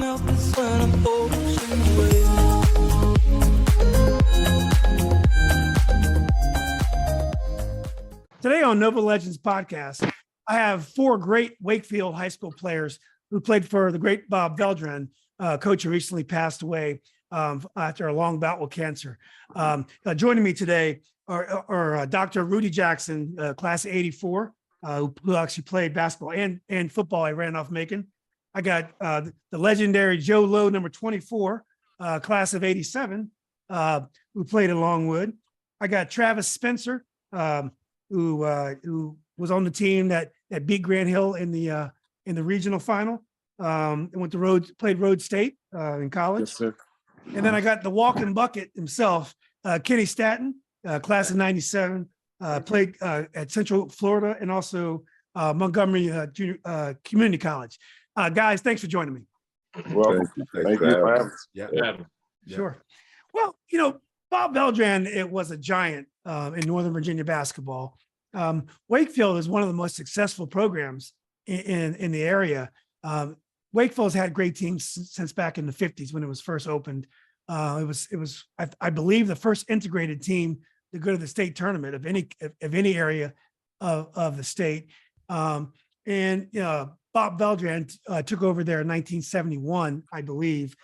mouth is when I'm ocean wave. Today on Nova Legends podcast, I have four great Wakefield high school players who played for the great Bob Veldran, coach who recently passed away after a long bout with cancer. Joining me today are Dr. Rudy Jackson, class of '84, who actually played basketball and football at Randolph-Macon. I got the legendary Joe Lowe, number 24, class of '87, who played at Longwood. I got Travis Spencer, who was on the team that beat Grant Hill in the regional final. And went to played Rhodes State in college. Yes, sir. And then I got the walking bucket himself, Kenny Staton, class of '97, played at Central Florida and also Montgomery Junior Community College. Guys, thanks for joining me. Welcome. Thank you for having us. Yeah. Sure. Well, Bob Veldran, it was a giant in Northern Virginia basketball. Wakefield is one of the most successful programs in the area. Wakefield's had great teams since back in the '50s when it was first opened. It was I believe the first integrated team to go to the state tournament of any area of the state. Bob Veldran took over there in 1971, I believe.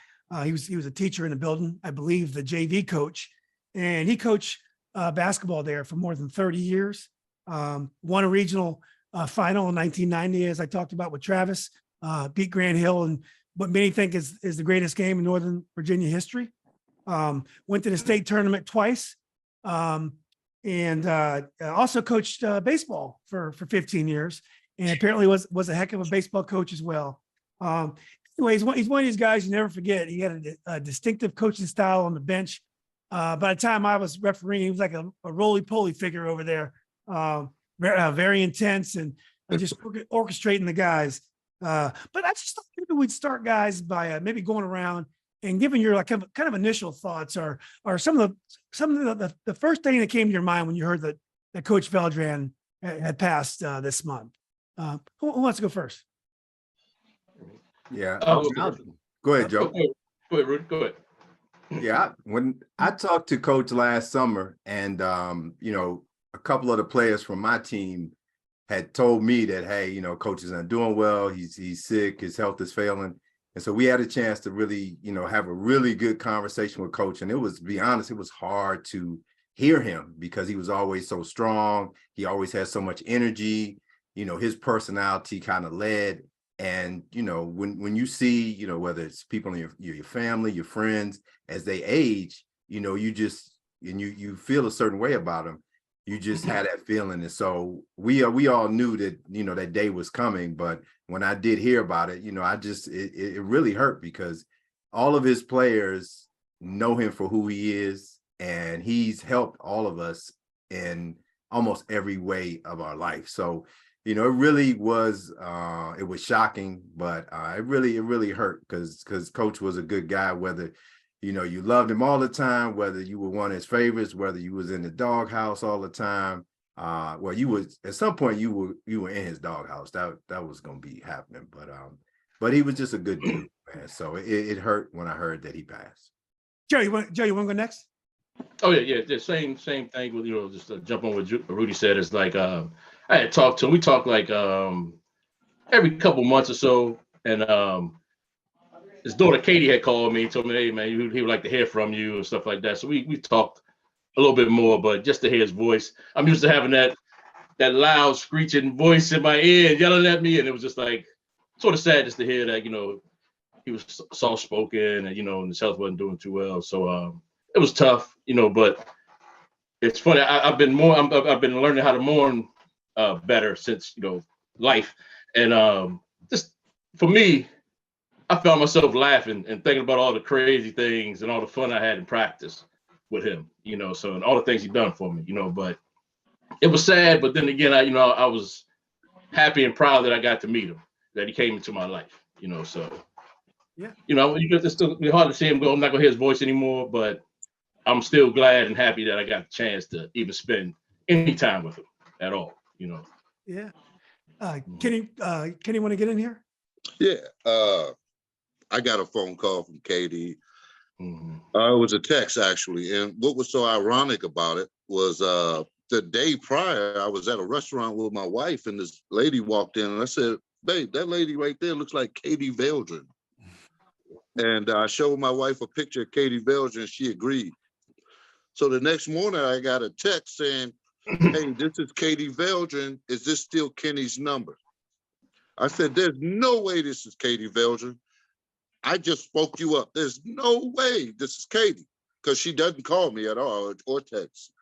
He was a teacher in the building, I believe the JV coach, and he coached basketball there for more than 30 years. Won a regional final in 1990, as I talked about with Travis, beat Grant Hill in what many think is the greatest game in Northern Virginia history. Went to the state tournament twice, and also coached baseball for 15 years, and apparently was a heck of a baseball coach as well. Anyway, he's one of these guys you never forget. He had a distinctive coaching style on the bench. By the time I was refereeing, he was like a roly-poly figure over there. Very intense and just orchestrating the guys. But I just thought maybe we'd start, guys, by maybe going around and giving your kind of initial thoughts, or some of the first thing that came to your mind when you heard that Coach Veldran had passed this month. Who wants to go first? Yeah. Go ahead, Joe. Go ahead, Rudy. Go ahead. Yeah. When I talked to Coach last summer, and a couple of the players from my team had told me that, hey, Coach is not doing well. He's sick. His health is failing. And so we had a chance to really, have a really good conversation with Coach. And to be honest, it was hard to hear him because he was always so strong. He always had so much energy. His personality kind of led. And, when you see, whether it's people in your family, your friends, as they age, you feel a certain way about them. You just had that feeling. And so we all knew that, that day was coming. But when I did hear about it, it really hurt because all of his players know him for who he is. And he's helped all of us in almost every way of our life. So, it really was, it was shocking, but it really hurt because Coach was a good guy, whether you loved him all the time, whether you were one of his favorites, whether you was in the doghouse all the time. Well, you was at some point you were in his doghouse. That was gonna be happening. But he was just a good dude, man. So it hurt when I heard that he passed. Joe, you want to go next? Oh yeah. The same thing with just to jump on what Rudy said. It's like I had talked to him. We talked like every couple months or so, and his daughter Katie had called me, told me, hey man, he would like to hear from you and stuff like that. So we talked a little bit more, but just to hear his voice, I'm used to having that loud screeching voice in my ear yelling at me, and it was just like sort of sad just to hear that he was soft spoken and and his health wasn't doing too well. So it was tough, but it's funny. I've been learning how to mourn better since life, and just for me. I found myself laughing and thinking about all the crazy things and all the fun I had in practice with him, so, and all the things he done for me, but it was sad. But then again, I was happy and proud that I got to meet him, that he came into my life, so, yeah, it's still be hard to see him go. I'm not gonna hear his voice anymore, but I'm still glad and happy that I got the chance to even spend any time with him at all, Yeah. Kenny, want to get in here? Yeah. I got a phone call from Katie. Mm-hmm. It was a text, actually. And what was so ironic about it was the day prior, I was at a restaurant with my wife, and this lady walked in, and I said, babe, that lady right there looks like Katherine Veldran. And I showed my wife a picture of Katherine Veldran, and she agreed. So the next morning, I got a text saying, hey, this is Katherine Veldran. Is this still Kenny's number? I said, there's no way this is Katherine Veldran. I just spoke you up. There's no way this is Katie, because she doesn't call me at all or text.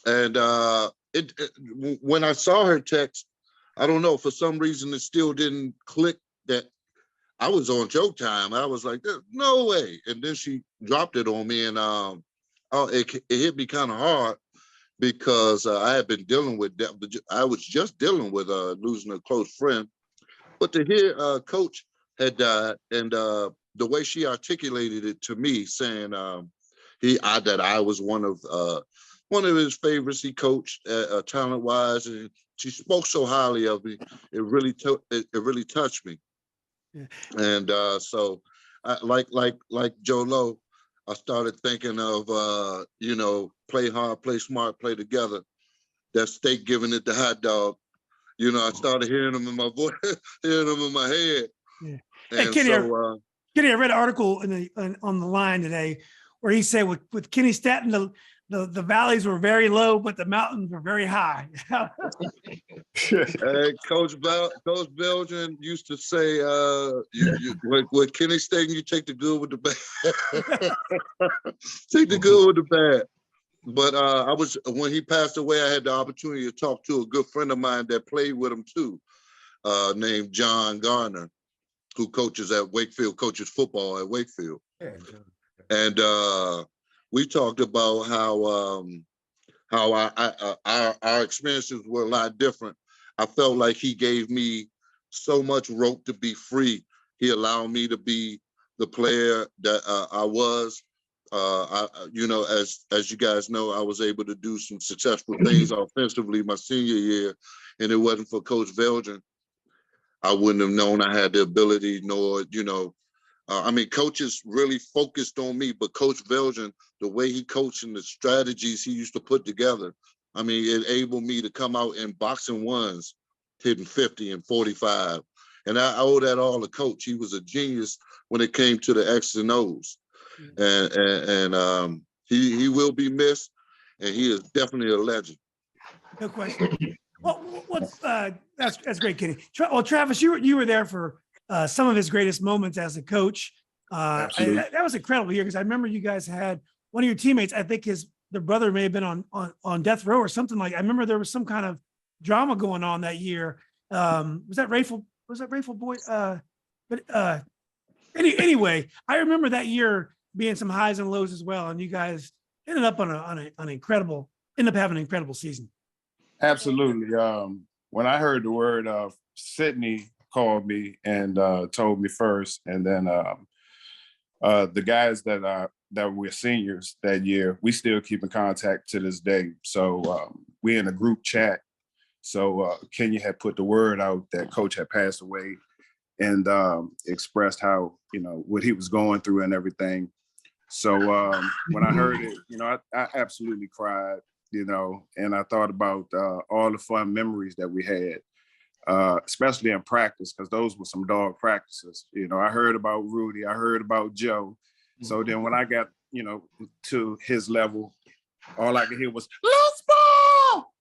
And when I saw her text, I don't know, for some reason it still didn't click that I was on joke time. I was like, there's no way. And then she dropped it on me, and it hit me kind of hard, because I had been dealing with that. I was just dealing with losing a close friend. But to hear Coach had died, and the way she articulated it to me, saying that I was one of his favorites he coached, talent-wise, and she spoke so highly of me. It really touched me. Yeah. And so, like Joe Lowe, I started thinking of play hard, play smart, play together. That steak giving it the hot dog. I started hearing them in my voice, hearing them in my head. Yeah. And Hey, Kenny, so, Kenny, I read an article on the line today where he said with Kenny Staton, the valleys were very low, but the mountains were very high. Coach Veldran used to say, with Kenny Staton, you take the good with the bad. Take the good with the bad. But when he passed away, I had the opportunity to talk to a good friend of mine that played with him too, named John Garner, who coaches football at Wakefield. Yeah. And we talked about how our experiences were a lot different. I felt like he gave me so much rope to be free. He allowed me to be the player that I was. As you guys know, I was able to do some successful things offensively my senior year, and it wasn't for Coach Veldran, I wouldn't have known I had the ability, nor, coaches really focused on me, but Coach Veldran, the way he coached and the strategies he used to put together, it enabled me to come out in boxing ones, hitting 50 and 45. And I owe that all to Coach. He was a genius when it came to the X's and O's. And he will be missed, and he is definitely a legend. No question. Well, that's great, Kenny. Well, Travis, you were there for some of his greatest moments as a coach. That was incredible year, because I remember you guys had one of your teammates. I think their brother may have been on death row or something like. I remember there was some kind of drama going on that year. Was that Rayful boy? Anyway, I remember that year being some highs and lows as well, and you guys ended up having an incredible season. Absolutely. When I heard the word, Sydney called me and told me first, and then the guys that were seniors that year, we still keep in contact to this day. So we in a group chat. So Kenya had put the word out that Coach had passed away, and expressed how, what he was going through and everything. So when I heard it, I absolutely cried, and I thought about all the fun memories that we had, especially in practice, because those were some dog practices. I heard about Rudy, I heard about Joe. So then when I got, to his level, all I could hear was, "Loose ball!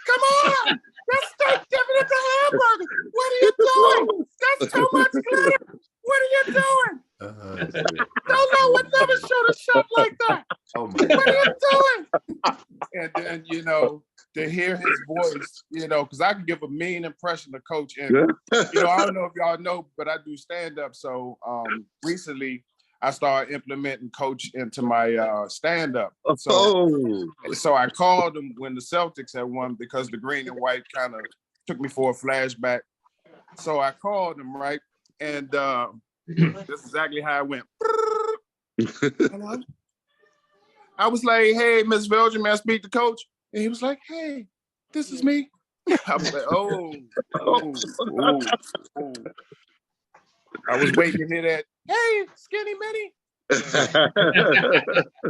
Come on! That's steak giving it the hamburger! What are you doing? That's too much glitter! What are you doing? Don't know what never should have shot like that. Oh my What are God. you doing?" And then, to hear his voice, because I can give a mean impression of Coach. And, I don't know if y'all know, but I do stand up. So recently I started implementing Coach into my stand up. So I called him when the Celtics had won, because the green and white kind of took me for a flashback. So I called him, right? And this is exactly how it went. I was like, "Hey, Miss Veldran, may I speak to Coach?" And he was like, "Hey, this is me." I was like, oh. I was waiting to hear that. Hey, skinny Minnie.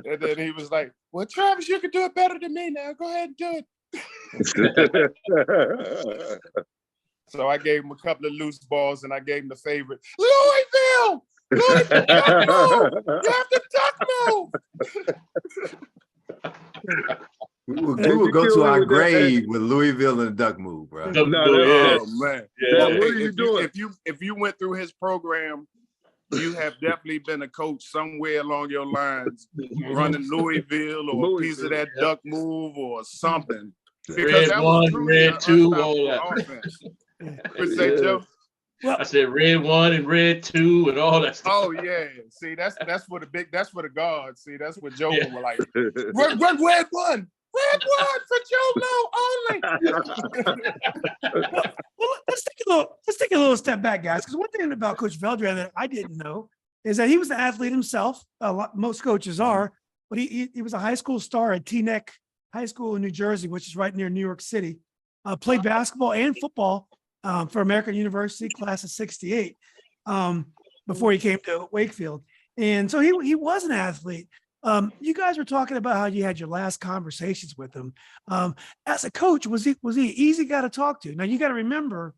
And then he was like, well, Travis, you can do it better than me now. Go ahead and do it. So I gave him a couple of loose balls and I gave him the favorite, Louisville! Louisville, duck move! You have to duck move! We will go to our grave with Louisville and the duck move, bro. Duck No, move, yeah. Oh, man. Yeah. What are you doing? If you went through his program, you have definitely been a coach somewhere along your lines, running Louisville or a piece of that duck move or something. Because Red that one, was truly red an two, unstoppable all that. offense. What'd you say, Joe? Well, I said red 1 and red 2 and all that stuff. Oh yeah. See, that's for the guards. See, that's what Joe Yeah. was like. Run, red one. Red one for Joe Lowe only. well, let's take a little step back, guys. Because one thing about Coach Veldran that I didn't know is that he was an athlete himself. Most coaches are, but he was a high school star at Teaneck High School in New Jersey, which is right near New York City. Played basketball and football for American University, class of '68, before he came to Wakefield. And so he was an athlete. You guys were talking about how you had your last conversations with him. As a coach, was he an easy guy to talk to? Now you got to remember,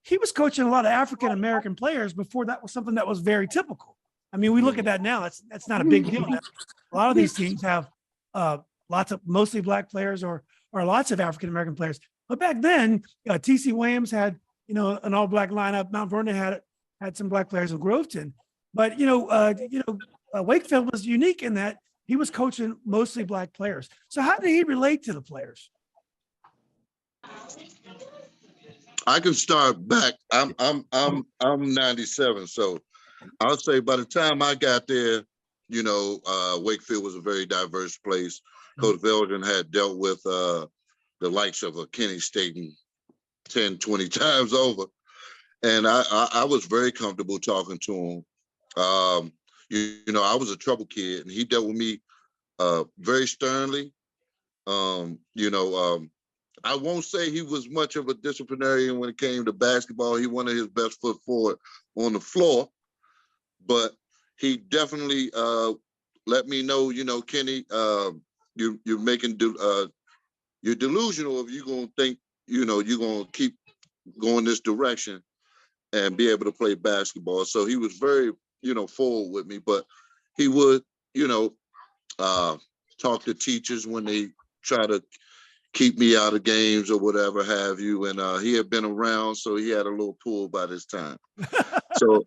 he was coaching a lot of African American players before that was something that was very typical. I mean, we look at that now; that's not a big deal. A lot of these teams have mostly black players or lots of African American players. But back then, T.C. Williams had an all black lineup. Mount Vernon had some black players in Groveton, but Wakefield was unique in that he was coaching mostly black players. So how did he relate to the players? I can start back. I'm 97, so I'll say by the time I got there, Wakefield was a very diverse place. Coach Veldran had dealt with the likes of a Kenny Staton 10, 20 times over. And I was very comfortable talking to him. I was a trouble kid and he dealt with me very sternly. I won't say he was much of a disciplinarian when it came to basketball. He wanted his best foot forward on the floor, but he definitely let me know, Kenny, you're making, you're delusional if you're going to think, you're going to keep going this direction and be able to play basketball. So he was very, forward with me, but he would, talk to teachers when they try to keep me out of games or whatever have you. And he had been around, so he had a little pull by this time. So,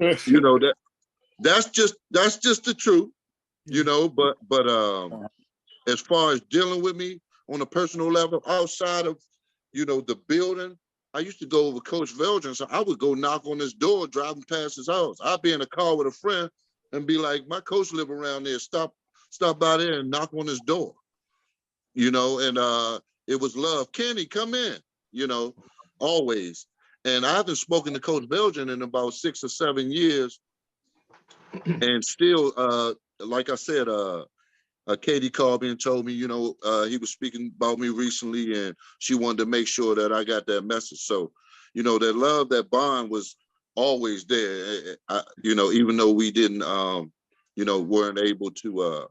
that's just the truth, but as far as dealing with me on a personal level outside of, the building, I used to go over Coach Veldran, so I would go knock on his door, driving past his house. I'd be in a car with a friend and be like, my coach live around there, stop by there and knock on his door, and it was love. Kenny, come in, always. And I haven't spoken to Coach Veldran in about 6 or 7 years. And still, like I said, Katie called me and told me, he was speaking about me recently and she wanted to make sure that I got that message. So, that love, that bond was always there, even though we didn't, weren't able to,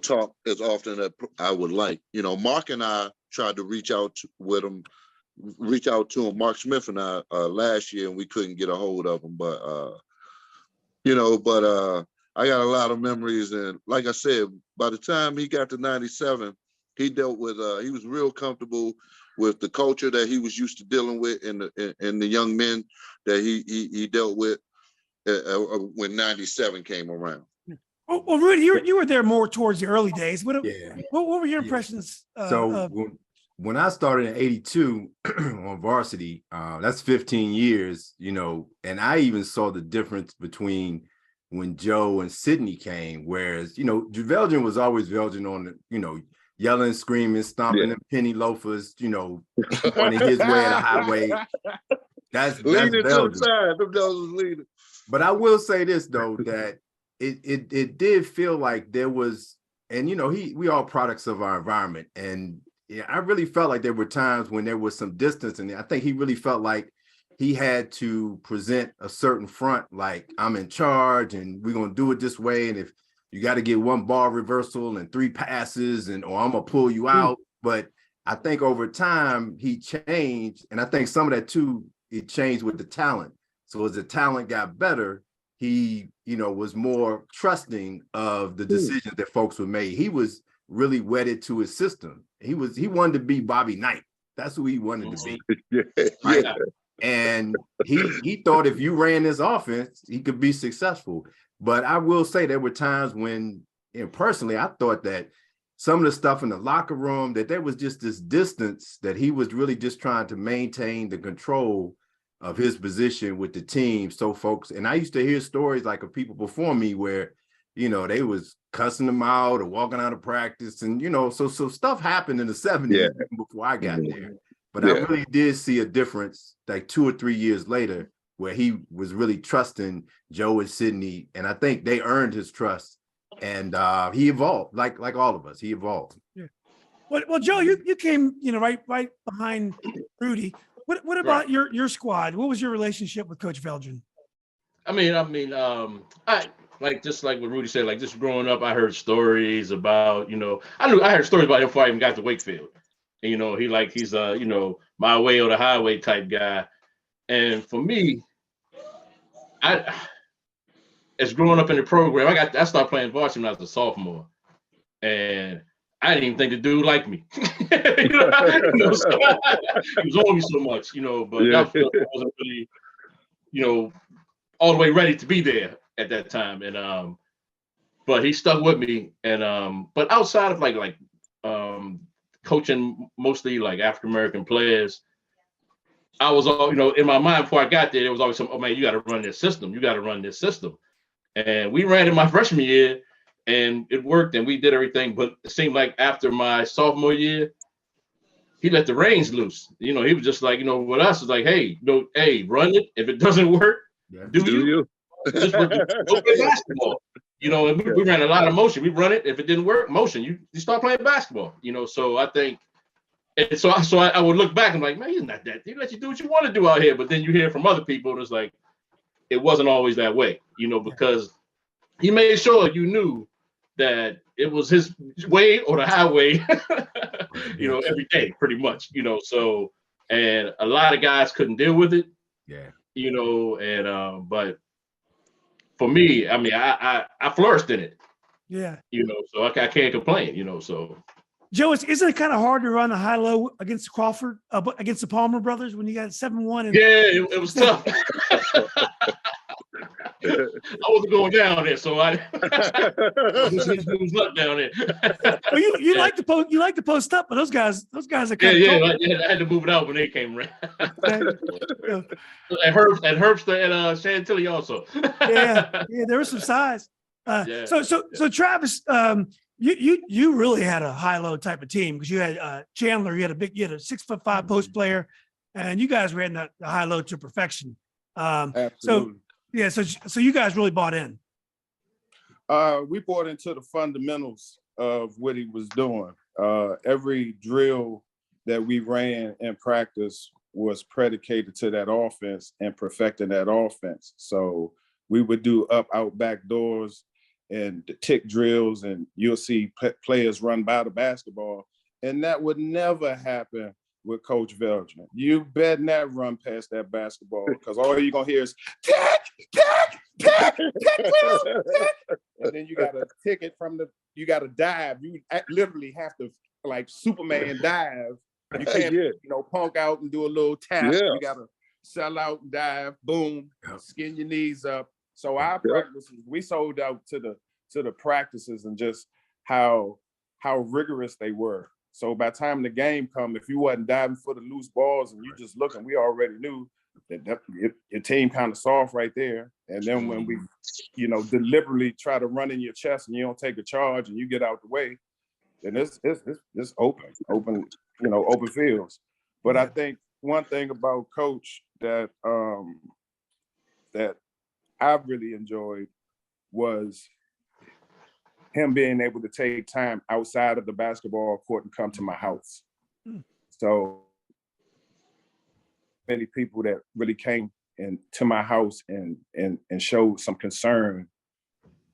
talk as often as I would like. Mark and I tried to reach out to him, Mark Smith and I, last year, and we couldn't get a hold of him. But, I got a lot of memories. And like I said, by the time he got to 97, he dealt with, he was real comfortable with the culture that he was used to dealing with and the young men that he dealt with when 97 came around. Well, Rudy, you were there more towards the early days. What were your impressions? When I started in '82 on varsity, that's 15 years, and I even saw the difference between when Joe and Sidney came, whereas, Veldran was always Veldran on the, yelling, screaming, stomping them penny loafers, pointing his way at a highway. That's leaning to the Veldran. side. Them was leaning. But I will say this though, that it did feel like there was, and we all products of our environment, and I really felt like there were times when there was some distance, and I think he really felt like he had to present a certain front, like I'm in charge and we're going to do it this way. And if you got to get one ball reversal and 3 passes or I'm going to pull you out. But I think over time he changed. And I think some of that too, it changed with the talent. So as the talent got better, he, was more trusting of the decisions that folks would make. He was really wedded to his system. He wanted to be Bobby Knight. That's who he wanted to be. Right? And he thought if you ran this offense, he could be successful. But I will say there were times when, personally, I thought that some of the stuff in the locker room, that there was just this distance that he was really just trying to maintain the control of his position with the team. So folks, and I used to hear stories like of people before me where, they was cussing them out or walking out of practice. And, so stuff happened in the 70s before I got there. But I really did see a difference like 2 or 3 years later where he was really trusting Joe and Sidney. And I think they earned his trust. And he evolved like all of us. He evolved. Yeah. Well, Joe, you came, right behind Rudy. What about your squad? What was your relationship with Coach Veldran? I just like what Rudy said, like just growing up, I heard stories about, I heard stories about him before I even got to Wakefield. And, he's my way or the highway type guy. And for me, as growing up in the program, I started playing varsity when I was a sophomore. And I didn't even think the dude liked me. So, he was on me so much, but I wasn't really, all the way ready to be there at that time. And but he stuck with me. And but outside of like coaching mostly like African American players, I was all, in my mind before I got there, there was always some, oh man, you got to run this system. You got to run this system. And we ran it my freshman year and it worked and we did everything. But it seemed like after my sophomore year, he let the reins loose. He was just like, with us, it's like, hey, run it. If it doesn't work, do you? Just go play basketball. And we ran a lot of motion. We run it. If it didn't work, motion. You start playing basketball. So I think, and so I would look back and be like, man, he's not that. He let you do what you want to do out here. But then you hear from other people, and it's like, it wasn't always that way, because he made sure you knew that it was his way or the highway, every day, pretty much, so, and a lot of guys couldn't deal with it, and, but for me, I flourished in it, so I can't complain, so. Joe, isn't it kind of hard to run a high-low against Crawford, against the Palmer brothers when you got 7-1? It was tough. I wasn't going down there, so I was not down there. Well, you like to post up, but those guys are kind of I had to move it out when they came around. And Herbster and Chantilly also. There was some size. So Travis, you really had a high-low type of team because you had Chandler, you had a 6'5" post player, and you guys ran the high-low to perfection. Absolutely. So you guys really bought in. We bought into the fundamentals of what he was doing. Every drill that we ran in practice was predicated to that offense and perfecting that offense. So we would do up, out, back doors and the tick drills, and you'll see players run by the basketball. And that would never happen with Coach Veldran. You better not run past that basketball because all you're going to hear is tick, and then you got to tick it you got to dive. You literally have to like Superman dive. You can't, punk out and do a little tap. Yeah. You got to sell out and dive, boom, skin your knees up. So our practices, we sold out to the practices and just how rigorous they were. So by the time the game come, if you wasn't diving for the loose balls and you just looking, we already knew that your team kind of soft right there. And then when we, deliberately try to run in your chest and you don't take a charge and you get out the way, then it's open, open fields. But I think one thing about Coach that I really enjoyed was him being able to take time outside of the basketball court and come to my house. So many people that really came to my house and showed some concern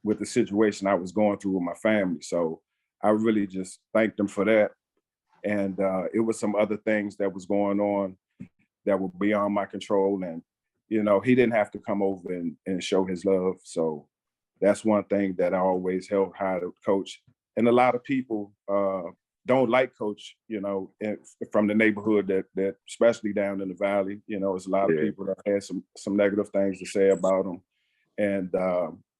with the situation I was going through with my family. So I really just thanked them for that. And it was some other things that was going on that were beyond my control. And, you know, he didn't have to come over and show his love. So that's one thing that I always held high to Coach. And a lot of people don't like Coach, you know, from the neighborhood that especially down in the valley. You know, there's a lot of people that had some negative things to say about him. And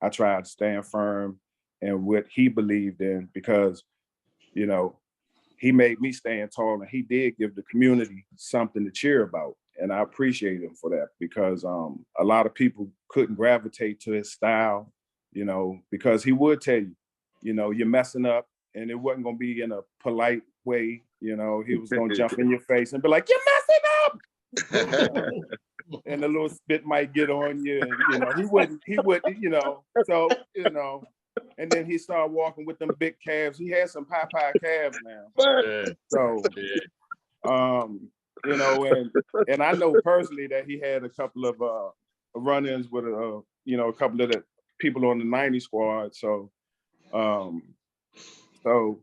I tried to stand firm in what he believed in, because, you know, he made me stand tall, and he did give the community something to cheer about. And I appreciate him for that, because a lot of people couldn't gravitate to his style, you know, because he would tell you, you know, you're messing up, and it wasn't going to be in a polite way. You know, he was going to jump in your face and be like, you're messing up. And a little spit might get on you. And, you know, he wouldn't, you know, so, you know, and then he started walking with them big calves. He had some Popeye calves now. So, you know, and I know personally that he had a couple of run-ins with, you know, a couple of the people on the 90 squad. So, so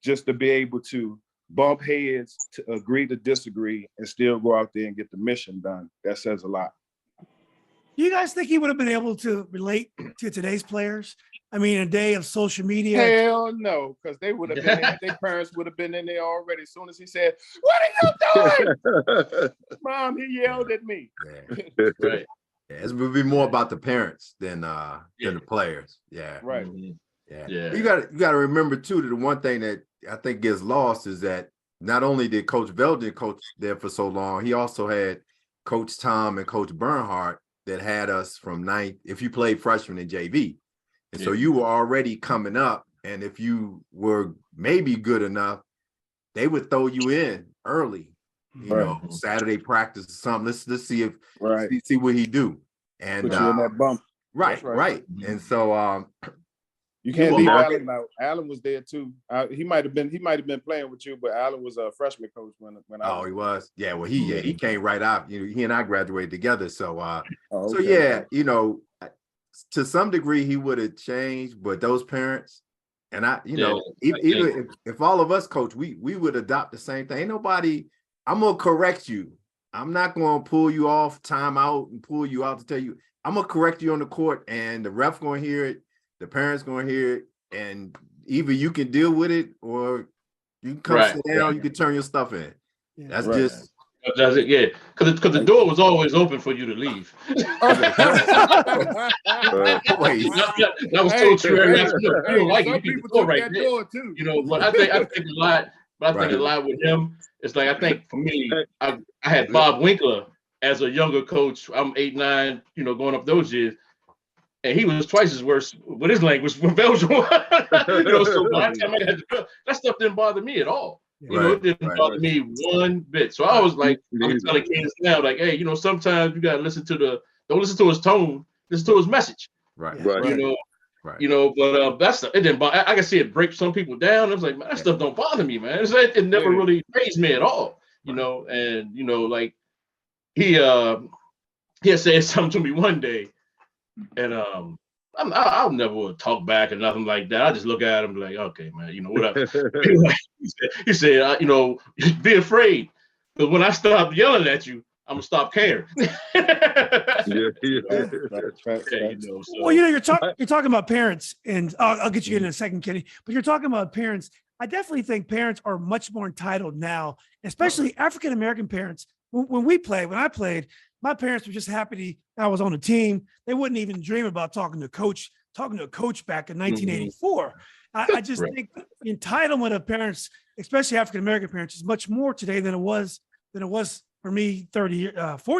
just to be able to bump heads, to agree to disagree, and still go out there and get the mission done, that says a lot. Do you guys think he would have been able to relate to today's players? I mean, a day of social media. Hell no, because they would have been in, their parents would have been in there already. As soon as he said, "What are you doing?" Mom, he yelled at me. Yeah. Right. Yeah, it would be more about the parents than the players. Yeah. Right. Yeah. Yeah. You got to remember too that the one thing that I think gets lost is that not only did Coach Veldran coach there for so long, he also had Coach Tom and Coach Bernhardt that had us from ninth, if you played freshman in JV. And so you were already coming up, and if you were maybe good enough, they would throw you in early, you know, Saturday practice or something. Let's see if see what he do. And put you in that bump. Right. And so you can't leave Allen out. Allen was there too. He might have been playing with you, but Allen was a freshman coach when I was. He was. Yeah, well, he came right out. You know, he and I graduated together. So so okay. yeah, you know, to some degree he would have changed, but those parents, and I, you know, even if all of us coach, we would adopt the same thing. Ain't nobody, I'm gonna correct you. I'm not gonna pull you off timeout and pull you out to tell you. I'm gonna correct you on the court, and the ref gonna hear it, the parents gonna hear it, and either you can deal with it or you can come sit down, you can turn your stuff in. Yeah. That's just That's it, yeah. Because the door was always open for you to leave. Wait. That was so true. You don't like some it. You people go took right that there. door too. You know, but I think a lot. But I think a lot with him. It's like, I think for me, I had Bob Winkler as a younger coach. I'm 8, 9. You know, going up those years. And he was twice as worse with his language from Belgium. You know, so by the time I had to, that stuff didn't bother me at all. You know, it didn't bother me one bit. So I was like, I'm telling kids now, like, hey, you know, sometimes you gotta don't listen to his tone, listen to his message. You know, but that's it didn't bother. I can see it break some people down. I was like, man, that stuff don't bother me, man. It never really fazed me at all. You know, and you know, like he had said something to me one day. And I'll never talk back or nothing like that. I just look at him like, okay, man, you know what up? He said, you know, be afraid, because when I stop yelling at you, I'm gonna stop caring. Well, you know, you're talking about parents, and I'll get you in a second, Kenny. But you're talking about parents. I definitely think parents are much more entitled now, especially African American parents. When I played, my parents were just happy I was on the team. They wouldn't even dream about talking to a coach back in 1984. I just think the entitlement of parents, especially African American parents, is much more today than it was for me 40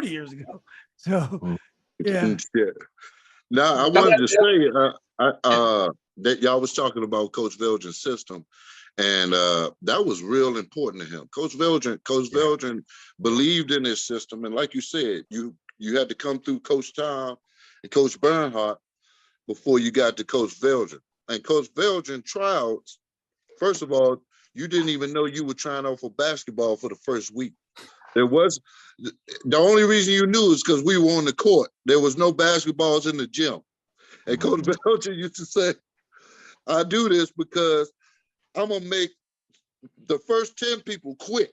years ago. So yeah. Now I wanted to say that y'all was talking about Coach Veldran's system. And that was real important to him. Coach Veldran believed in his system. And like you said, you had to come through Coach Tom and Coach Bernhardt before you got to Coach Veldran. And Coach Veldran tryouts, first of all, you didn't even know you were trying out for basketball for the first week. There was the only reason you knew is because we were on the court. There was no basketballs in the gym. And Coach Veldran used to say, I do this because I'm gonna make the first 10 people quit.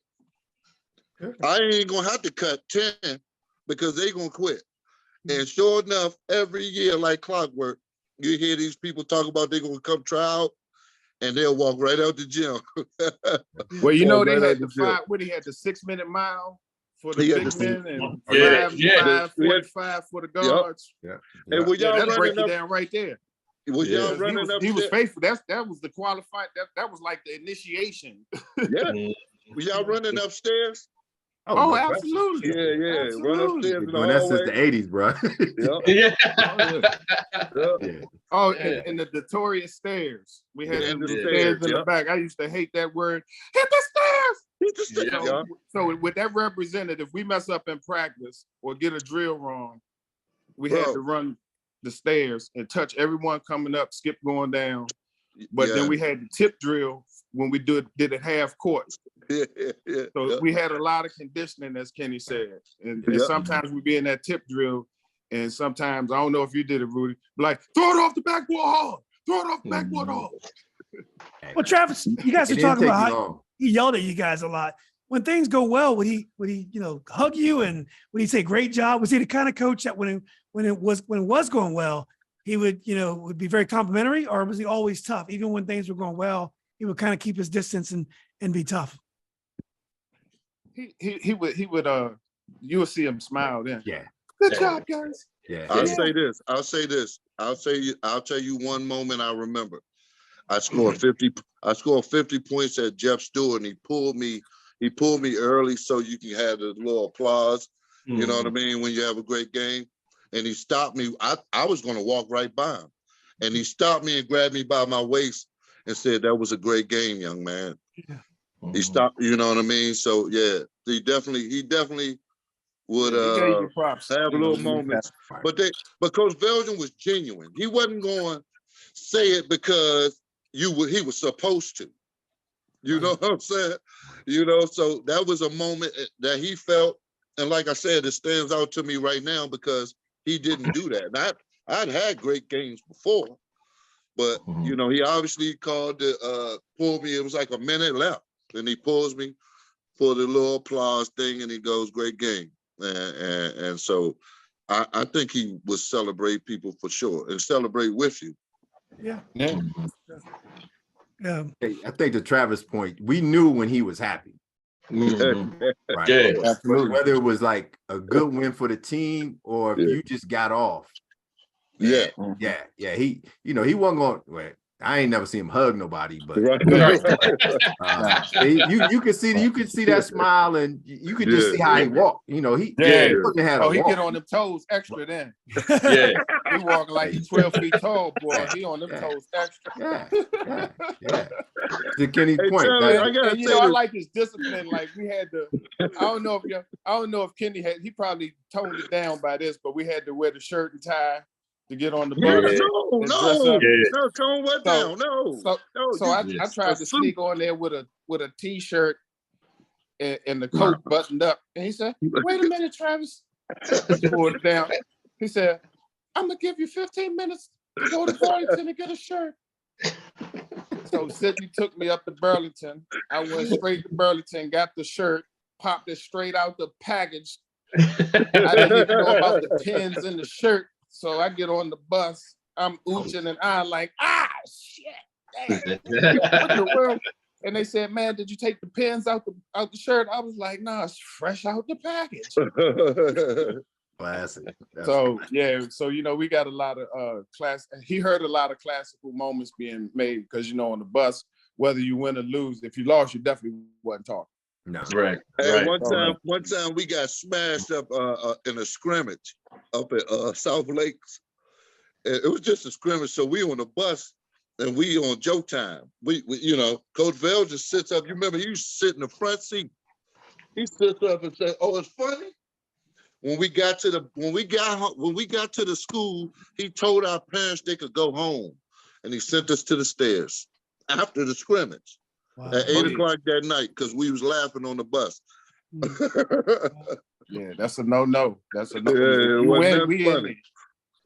I ain't gonna have to cut 10 because they gonna quit. And sure enough, every year, like clockwork, you hear these people talk about they're gonna come try out, and they'll walk right out the gym. Well, you know, they Right had out the the gym. what he had the 6-minute mile for the He had big the men and Yeah, 5:45 for the guards. Yeah. And when Yeah, y'all that'll break running you up, down right there. when Yeah. y'all He running up, was faithful. That was the qualified. That was like the initiation. yeah. When y'all running upstairs, Oh, no question. absolutely. yeah, run Absolutely. upstairs in Been the doing that since hallway. the 80s, bro. Yeah, Yeah. yeah. Yeah. Oh, Yeah. and the notorious stairs. We had Yeah, them the stairs stairs, in the yeah. back. I used to hate that word. Hit the stairs. Hit the stairs, Yeah. y'all. So with that represented, if we mess up in practice or get a drill wrong, we had to run the stairs and touch everyone coming up, skip going down. But then we had the tip drill when we did it half court. Yeah. So we had a lot of conditioning, as Kenny said. And Yeah. sometimes we'd be in that tip drill. And sometimes, I don't know if you did it, Rudy, like, throw it off the backboard hard. Throw it off the backboard hard. Well, Travis, you guys It are didn't talking take about you how long. he yelled at you guys a lot. When things go well, would he, hug you and would he say, great job? Was he the kind of coach that when it was going well, he would, would be very complimentary, or was he always tough? Even when things were going well, he would kind of keep his distance and be tough. He would, you would see him smile then. Yeah. Good job, guys. Yeah. I'll say this. I'll tell you one moment I remember. I scored 50 points at Jeff Stuart, and he pulled me early so you can have the little applause. You know what I mean? When you have a great game. And he stopped me. I was going to walk right by him. And he stopped me and grabbed me by my waist and said, that was a great game, young man. Yeah. He stopped, you know what I mean? So yeah, he definitely would He gave you props. have little moments. But Coach Veldran was genuine. He wasn't going to say it because he was supposed to. You know what I'm saying? So that was a moment that he felt. And like I said, it stands out to me right now because he didn't do that. And I'd had great games before, but he obviously called pulled me. It was like a minute left, and he pulls me for the little applause thing, and he goes, "Great game." And so I think he would celebrate people for sure and celebrate with you. Yeah. Yeah. Yeah. Hey, I think to Travis' point, we knew when he was happy. Right. Yeah. Absolutely. Whether it was like a good win for the team or if you just got off. Yeah. Yeah. He wasn't going. Well, I ain't never seen him hug nobody, but Right. you could see that smile, and you could just see how he walked. He wouldn't have had a He walk. get on them toes extra then. Yeah. He walking like he's 12 feet tall, boy. He on them toes extra. Yeah. To Kenny's Hey, point, Charlie, that- I gotta And say I this. like his discipline. Like we had to. I don't know if Kenny he probably toned it down by this, but we had to wear the shirt and tie to get on the bus. No, tone what down? So I tried to sneak on there with a t-shirt and the coat buttoned up. And he said, "Wait a minute, Travis." He pulled it down. He said, "I'm gonna give you 15 minutes to go to Arlington and get a shirt." So Sydney took me up to Burlington. I went straight to Burlington, got the shirt, popped it straight out the package. I didn't even know about the pins in the shirt. So I get on the bus. I'm ooching and I like, shit. Damn. What in the world? And they said, "Man, did you take the pins out the shirt?" I was like, "Nah, it's fresh out the package." Classic. So we got a lot of he heard a lot of classical moments being made because on the bus, whether you win or lose, if you lost, you definitely wasn't talking. No. Right. Hey, Right. one time we got smashed up in a scrimmage up at South Lakes. It was just a scrimmage, so we on the bus and we on joke time. We Coach Veldran just sits up. You remember he used to sit in the front seat. He sits up and says, "Oh, it's funny." When we got to the school, he told our parents they could go home, and he sent us to the stairs after the scrimmage. Wow. At 8 o'clock that night because we was laughing on the bus. Yeah, that's a no. That's a no. Yeah, it You wasn't win, that we funny.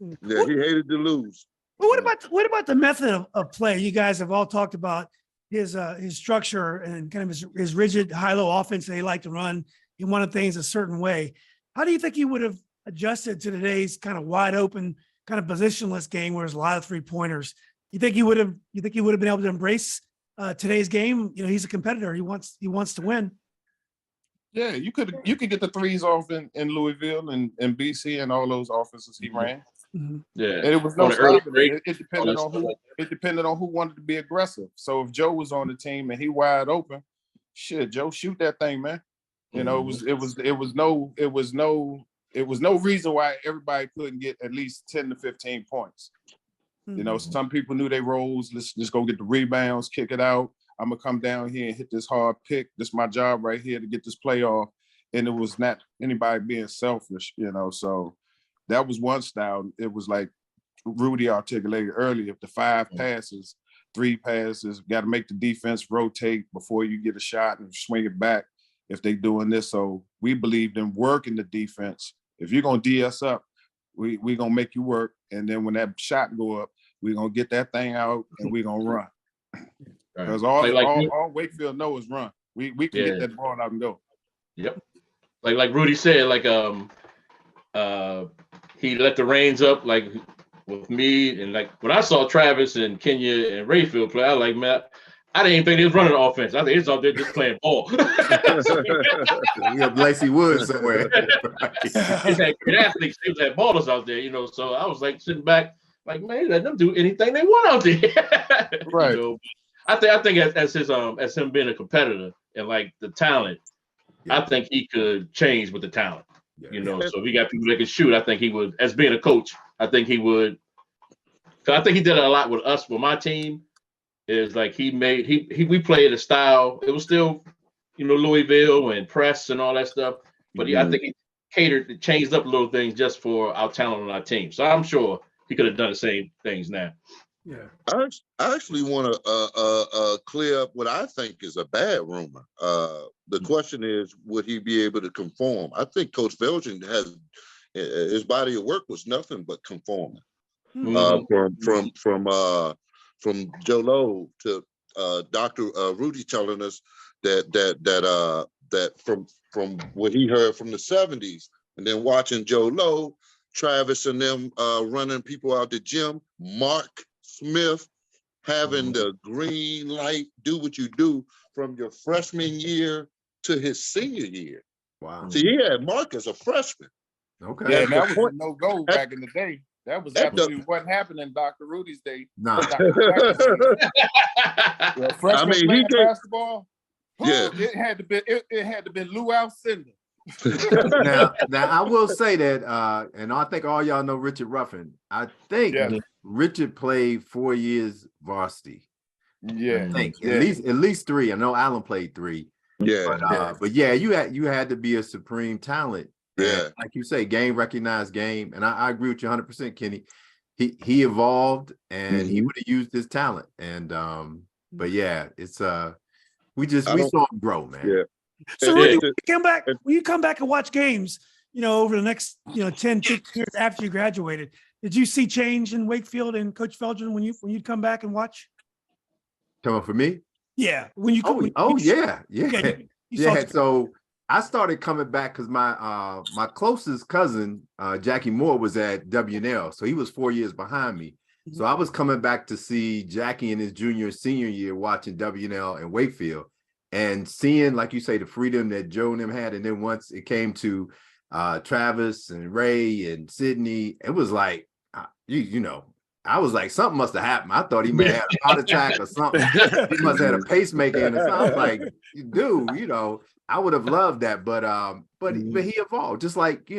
in. Yeah, he hated to lose. Well, what about the method of play? You guys have all talked about his structure and kind of his rigid high-low offense that he liked to run. He wanted things a certain way. How do you think he would have adjusted to today's kind of wide open, kind of positionless game where there's a lot of 3-pointers? You think he would have been able to embrace today's game? You know, he's a competitor. He wants to win. Yeah, you could get the threes off in Louisville and BC and all those offenses he ran. Mhm. Yeah. And it was no On the early stopping break, it. It depended on who wanted to be aggressive. So if Joe was on the team and he wide open, shit, Joe, shoot that thing, man. You know, it was no reason why everybody couldn't get at least 10 to 15 points. You know, some people knew their roles. Let's just go get the rebounds, kick it out. I'm gonna come down here and hit this hard pick. This is my job right here to get this play off. And it was not anybody being selfish, you know. So that was one style. It was like Rudy articulated earlier, the 5 passes, 3 passes, got to make the defense rotate before you get a shot and swing it back if they doing this. So we believed in working the defense. If you're gonna D us up, we gonna make you work. And then when that shot go up, we're gonna get that thing out and we're gonna run. Because all Wakefield know is run. We can get that ball out and go. Yep. Like Rudy said, he let the reins up like with me, and like when I saw Travis and Kenya and Rayfield play, I was like, man, I didn't even think they was running offense. I think it's out there just playing ball. We have Lacey Woods somewhere. He's had great athletes, he had ballers out there, you know. So I was like sitting back, like, man, let them do anything they want out there. Right. You know? I think as him being a competitor and like the talent, I think he could change with the talent. You know, so if he got people that can shoot, I think he would. As being a coach, I think he would. Cause I think he did it a lot with us. With my team, is like we played a style. It was still, you know, Louisville and press and all that stuff. But I think he changed up little things just for our talent on our team. So I'm sure he could have done the same things now. Yeah. I actually want to clear up what I think is a bad rumor. The question is, would he be able to conform? I think Coach Veldran his body of work was nothing but conforming. From Joe Lowe to Dr. Rudy telling us that from what he heard from the 70s, and then watching Joe Lowe, Travis and them running people out the gym, Mark Smith having the green light, do what you do from your freshman year to his senior year. Wow. See, he had Mark as a freshman. Okay. Yeah, that was a no-go back in the day. That was actually what happened in Dr. Rudy's day. Nah. Freshman playing basketball. Yeah. It had to be Lou Alcindor. now I will say that, and I think all y'all know Richard Ruffin. I think Richard played 4 years varsity. Yeah, I think at least 3. I know Allen played 3. Yeah, but yeah, you had to be a supreme talent. Yeah, and like you say, game recognized game, and I agree with you 100%, Kenny. He evolved, and he would have used his talent, and but yeah, it's we saw him grow, man. Yeah. So Rudy, when you come back and watch games, you know, over the next 10, 15 years after you graduated, did you see change in Wakefield and Coach Veldran when you'd come back and watch? Coming for me? Yeah. When you Yeah. So I started coming back because my closest cousin, Jackie Moore, was at WNL. So he was 4 years behind me. So I was coming back to see Jackie in his junior and senior year watching WNL and Wakefield and seeing, like you say, the freedom that Joe and them had. And then once it came to Travis and Ray and Sydney, it was like, I was like, something must have happened. I thought he may have a heart attack or something. He must have had a pacemaker in or something. I was like, dude, I would have loved that. But he evolved. Just like,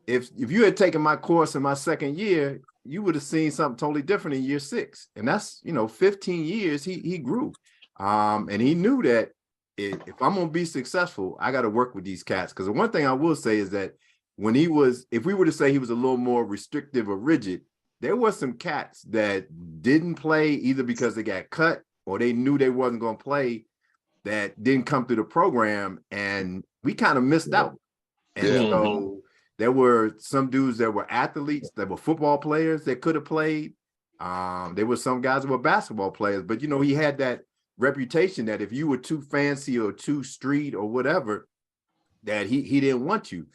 if you had taken my course in my second year, you would have seen something totally different in year 6. And that's, 15 years he grew. And he knew that if I'm going to be successful, I got to work with these cats. Because the one thing I will say is that if we were to say he was a little more restrictive or rigid, there were some cats that didn't play either because they got cut or they knew they wasn't going to play. that didn't come through the program, and we kind of missed out. And so there were some dudes that were athletes, that were football players that could have played. There were some guys that were basketball players, but he had that reputation that if you were too fancy or too street or whatever, that he didn't want you.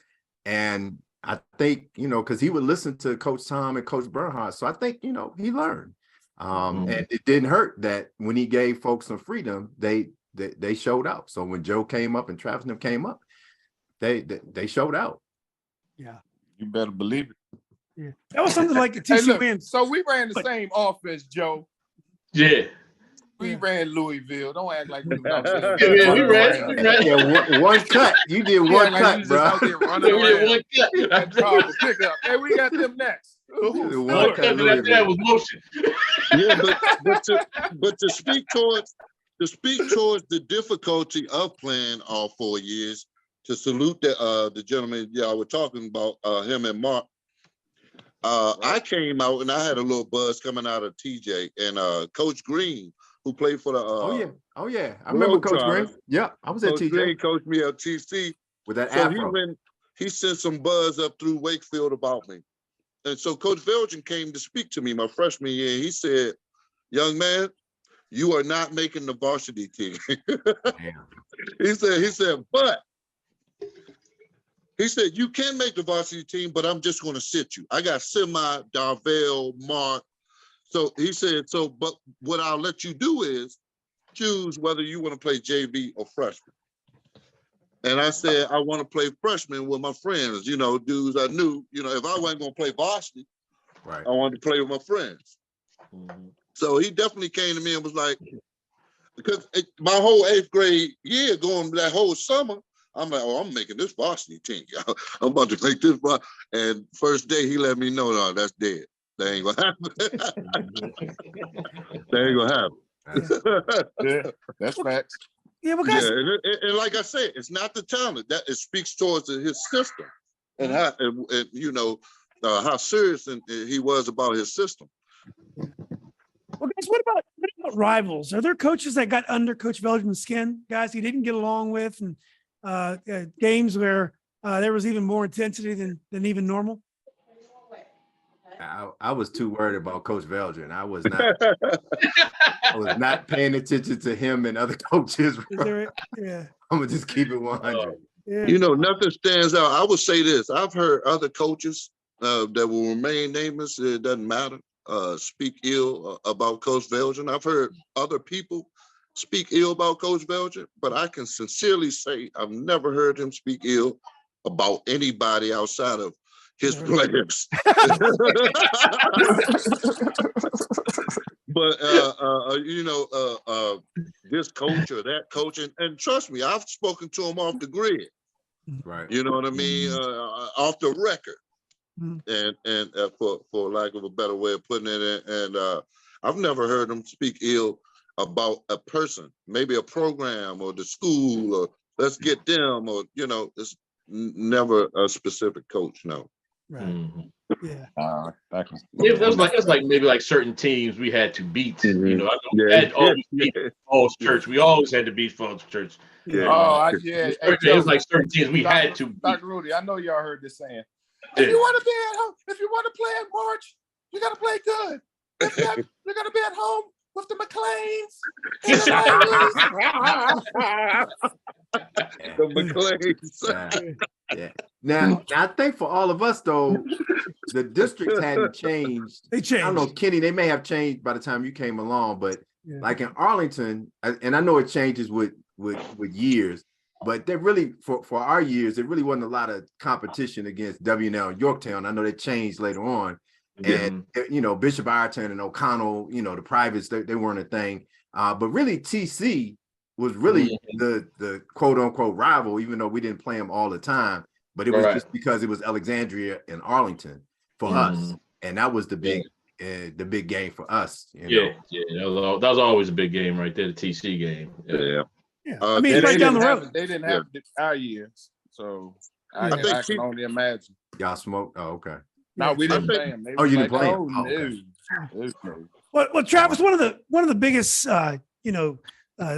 And I think, because he would listen to Coach Tom and Coach Bernhardt. So I think, he learned. And it didn't hurt that when he gave folks some freedom, they showed out. So when Joe came up and Travis and them came up, they showed out. Yeah. You better believe it. Yeah. That was something like the Hey, TC look, wins. so we ran the same offense, Joe. Yeah. We ran Louisville. Don't act like we was out Yeah, there. we ran. Yeah, one cut. You did one cut, bro. Out there running We did around. one cut. Call the pickup. Hey, we got them next. One One cut cut after that was motion. Yeah, but to speak towards the difficulty of playing all 4 years, to salute the gentleman y'all were talking about, him and Mark. I came out and I had a little buzz coming out of TJ and Coach Green, who played for the Oh yeah. I remember Coach Green. Yeah, I was at Coach TJ Green coached me at TC. with that So afro. he sent some buzz up through Wakefield about me. And so Coach Veldran came to speak to me my freshman year. He said, "Young man, you are not making the varsity team." He said, but he said, you can make the varsity team, but I'm just going to sit you. I got Semi, Darvell, Mark. So he said, but what I'll let you do is choose whether you want to play JV or freshman. And I said, I want to play freshman with my friends, dudes I knew, if I wasn't going to play varsity, Right. I wanted to play with my friends. So he definitely came to me and was like, because my whole 8th grade year, going that whole summer, I'm like, I'm making this varsity team. I'm about to make this. And first day he let me know, no, that's dead. That ain't gonna happen. That ain't gonna happen. Yeah, that's facts. Yeah, well, guys, And like I said, it's not the talent that it speaks towards his system and how how serious he was about his system. Well, guys, what about rivals? Are there coaches that got under Coach Veldran's skin, guys he didn't get along with, and games where there was even more intensity than even normal? I was too worried about Coach Veldran. I was not paying attention to him and other coaches. Yeah. I'm gonna just keep it 100. Yeah. Nothing stands out. I would say this. I've heard other coaches that will remain nameless, it doesn't matter, speak ill about Coach Veldran. I've heard other people speak ill about Coach Veldran, but I can sincerely say I've never heard him speak ill about anybody outside of his players. But this coach or that coach, and trust me, I've spoken to him off the grid. Right. You know what I mean? Off the record. And for lack of a better way of putting it, and I've never heard him speak ill about a person, maybe a program or the school, or let's get them, or it's never a specific coach. No. Right. Yeah. It's like maybe like certain teams we had to beat. I know we had always beat Falls Church. We always had to beat Falls Church. Yeah. It was like certain teams we had to beat. Dr. Rudy, I know y'all heard this saying. Yeah. If you want to be at home, if you want to play at March, you got to play good. If you're going to be at home with the McLeans. The McLeans. Yeah. Now, I think for all of us, though, the districts hadn't changed. They changed. I don't know, Kenny, they may have changed by the time you came along, but like in Arlington, and I know it changes with years, but there really, for our years, there really wasn't a lot of competition against W&L and Yorktown. I know they changed later on. And, Bishop Ireton and O'Connell, the privates, they weren't a thing. But really, TC was really the quote unquote rival, even though we didn't play them all the time. But it was just because it was Alexandria and Arlington for us. And that was the big game for us. That was always a big game right there, the TC game. Yeah. I mean, right down the road. They didn't have our years. So I can only imagine. Y'all smoked? Oh, okay. No, we didn't play them. You didn't play them? No. Well, Travis, one of the biggest,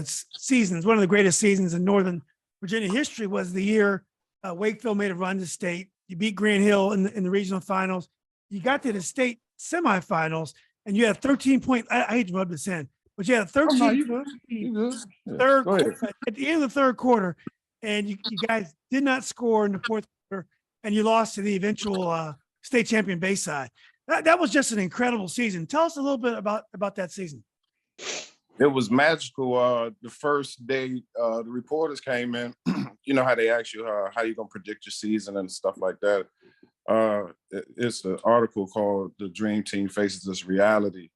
seasons. One of the greatest seasons in Northern Virginia history was the year Wakefield made a run to state. You beat Grant Hill in the regional finals. You got to the state semifinals, and you had a 13-point. I hate to rub this in, but you had a 13 Oh, no, you good. You good. Yeah, third go ahead. at the end of the third quarter, and you guys did not score in the fourth quarter, and you lost to the eventual state champion Bayside. That was just an incredible season. Tell us a little bit about that season. It was magical. The first day, the reporters came in. You know how they ask you how you gonna predict your season and stuff like that. It's an article called "The Dream Team Faces This Reality."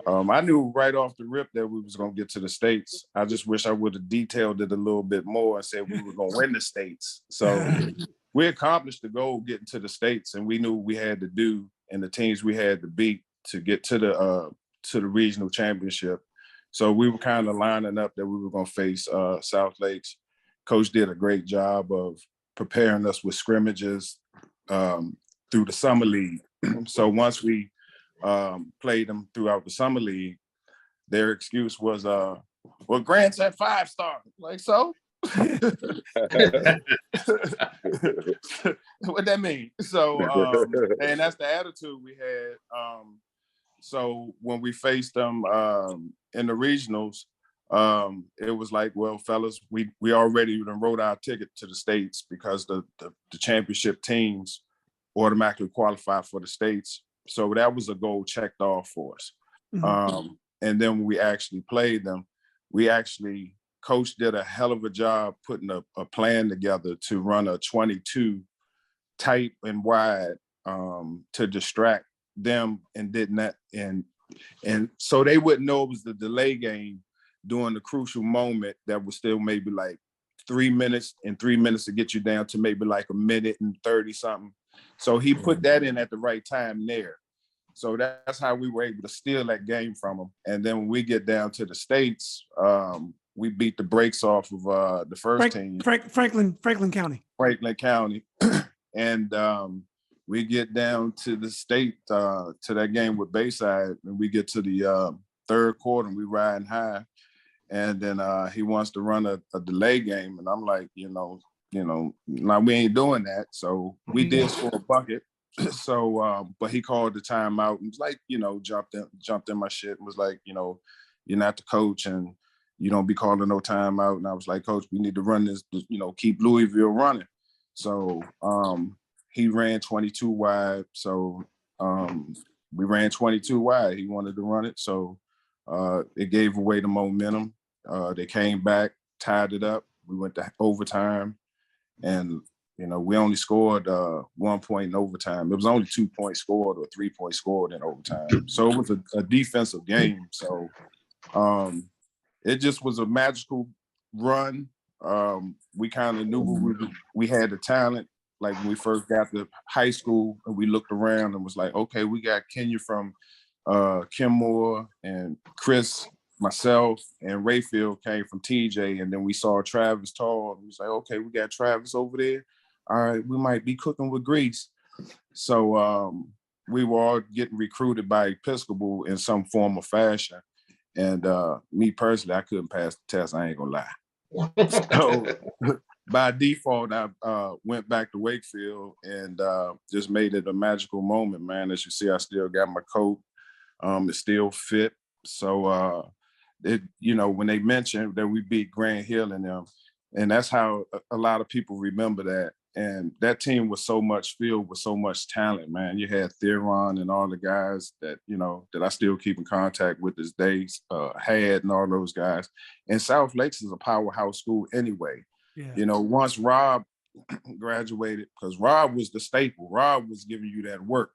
I knew right off the rip that we was gonna get to the States. I just wish I would have detailed it a little bit more and said we were gonna win the States. So we accomplished the goal getting to the States, and we knew what we had to do and the teams we had to beat to get to the regional championship. So we were kind of lining up that we were going to face South Lakes. Coach did a great job of preparing us with scrimmages through the summer league. So once we played them throughout the summer league, their excuse was, well, Grant's at 5-star. Like, so? What that mean? So, and that's the attitude we had. So when we faced them in the regionals, it was like, well, fellas, we already wrote our ticket to the States because the championship teams automatically qualify for the States. So that was a goal checked off for us. Mm-hmm. And then when we actually played them, Coach did a hell of a job putting a plan together to run a 22 tight and wide to distract them and did not, and so they wouldn't know it was the delay game during the crucial moment that was still maybe like 3 minutes to get you down to maybe like a minute and 30 something. So he put that in at the right time there. So that's how we were able to steal that game from them. And then when we get down to the States, we beat the brakes off of the first team. Franklin County. Franklin County. And we get down to the state, to that game with Bayside, and we get to the third quarter and we riding high. And then he wants to run a delay game. And I'm like, no, we ain't doing that. So we did score a bucket. So, but he called the timeout and was like, jumped in my shit and was like, you're not the coach and you don't be calling no timeout. And I was like, Coach, we need to run this, keep Louisville running. So he ran 22 wide. So we ran 22 wide. He wanted to run it. So it gave away the momentum. They came back, tied it up. We went to overtime and, we only scored 1 point in overtime. It was only 2 points scored or 3 points scored in overtime. So it was a defensive game. So it just was a magical run. We kind of knew we had the talent. Like when we first got to high school and we looked around and was like, okay, we got Kenya from Kenmore and Chris, myself, and Rayfield came from TJ. And then we saw Travis Tall and we was like, okay, we got Travis over there. All right, we might be cooking with grease. So we were all getting recruited by Episcopal in some form or fashion. And me personally, I couldn't pass the test. I ain't gonna lie. So by default, I went back to Wakefield and just made it a magical moment, man. As you see, I still got my coat. It still fit. So when they mentioned that we beat Grant Hill and them, and that's how a lot of people remember that. And that team was so much filled with so much talent, man. You had Theron and all the guys that, that I still keep in contact with this day, Had and all those guys. And South Lakes is a powerhouse school anyway. Yeah. Once Rob graduated, because Rob was the staple, Rob was giving you that work.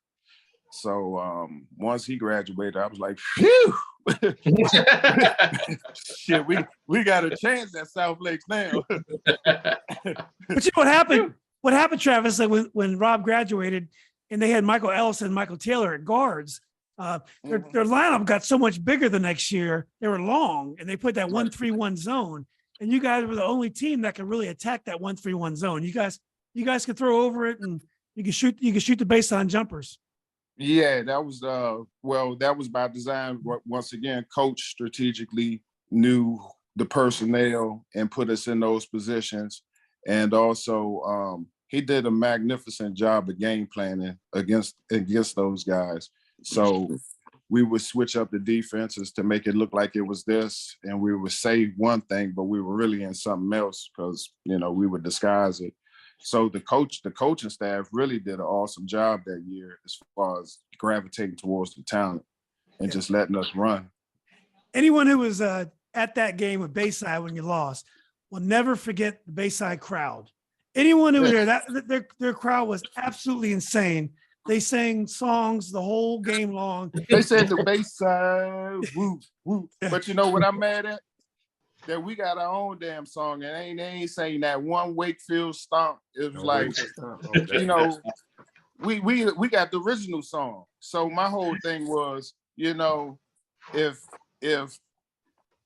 So once he graduated, I was like, phew. Shit, we got a chance at South Lakes now. But what happened? What happened, Travis? Like when Rob graduated, and they had Michael Ellison and Michael Taylor at guards, their lineup got so much bigger the next year. They were long, and they put that 1-3-1 zone. And you guys were the only team that could really attack that 1-3-1 zone. You guys could throw over it, and you could shoot the baseline jumpers. Yeah, that was that was by design. Once again, Coach strategically knew the personnel and put us in those positions. And also, he did a magnificent job of game planning against those guys. So we would switch up the defenses to make it look like it was this, and we would say one thing, but we were really in something else because, you know, we would disguise it. So the coaching staff really did an awesome job that year as far as gravitating towards the talent and just letting us run. Anyone who was at that game with Bayside when you lost will never forget the Bayside crowd. Anyone who was there, their crowd was absolutely insane. They sang songs the whole game long. They said the Bayside, woo, woo. But you know what I'm mad at? That we got our own damn song, and they ain't saying that one Wakefield stomp. It was like, you know, we got the original song. So my whole thing was, you know, if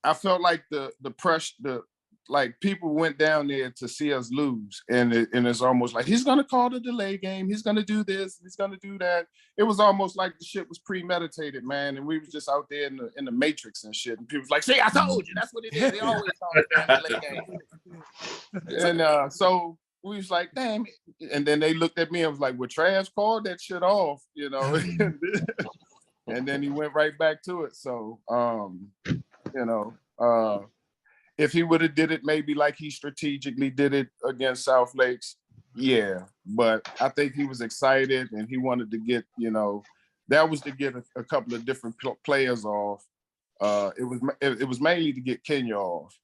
I felt like the pressure, like people went down there to see us lose, and it's almost like he's gonna call the delay game, he's gonna do this, he's gonna do that. It was almost like the shit was premeditated, man, and we was just out there in the matrix and shit. And people was like, "See, I told you, that's what it is. They always call it the delay game." And so we was like, "Damn!" And then they looked at me and was like, "Well, Trash called that shit off," you know. And then he went right back to it. So, you know. If he would have did it maybe like he strategically did it against South Lakes, yeah. But I think he was excited and he wanted to get, you know, that was to get a couple of different players off. It was mainly to get Kenya off,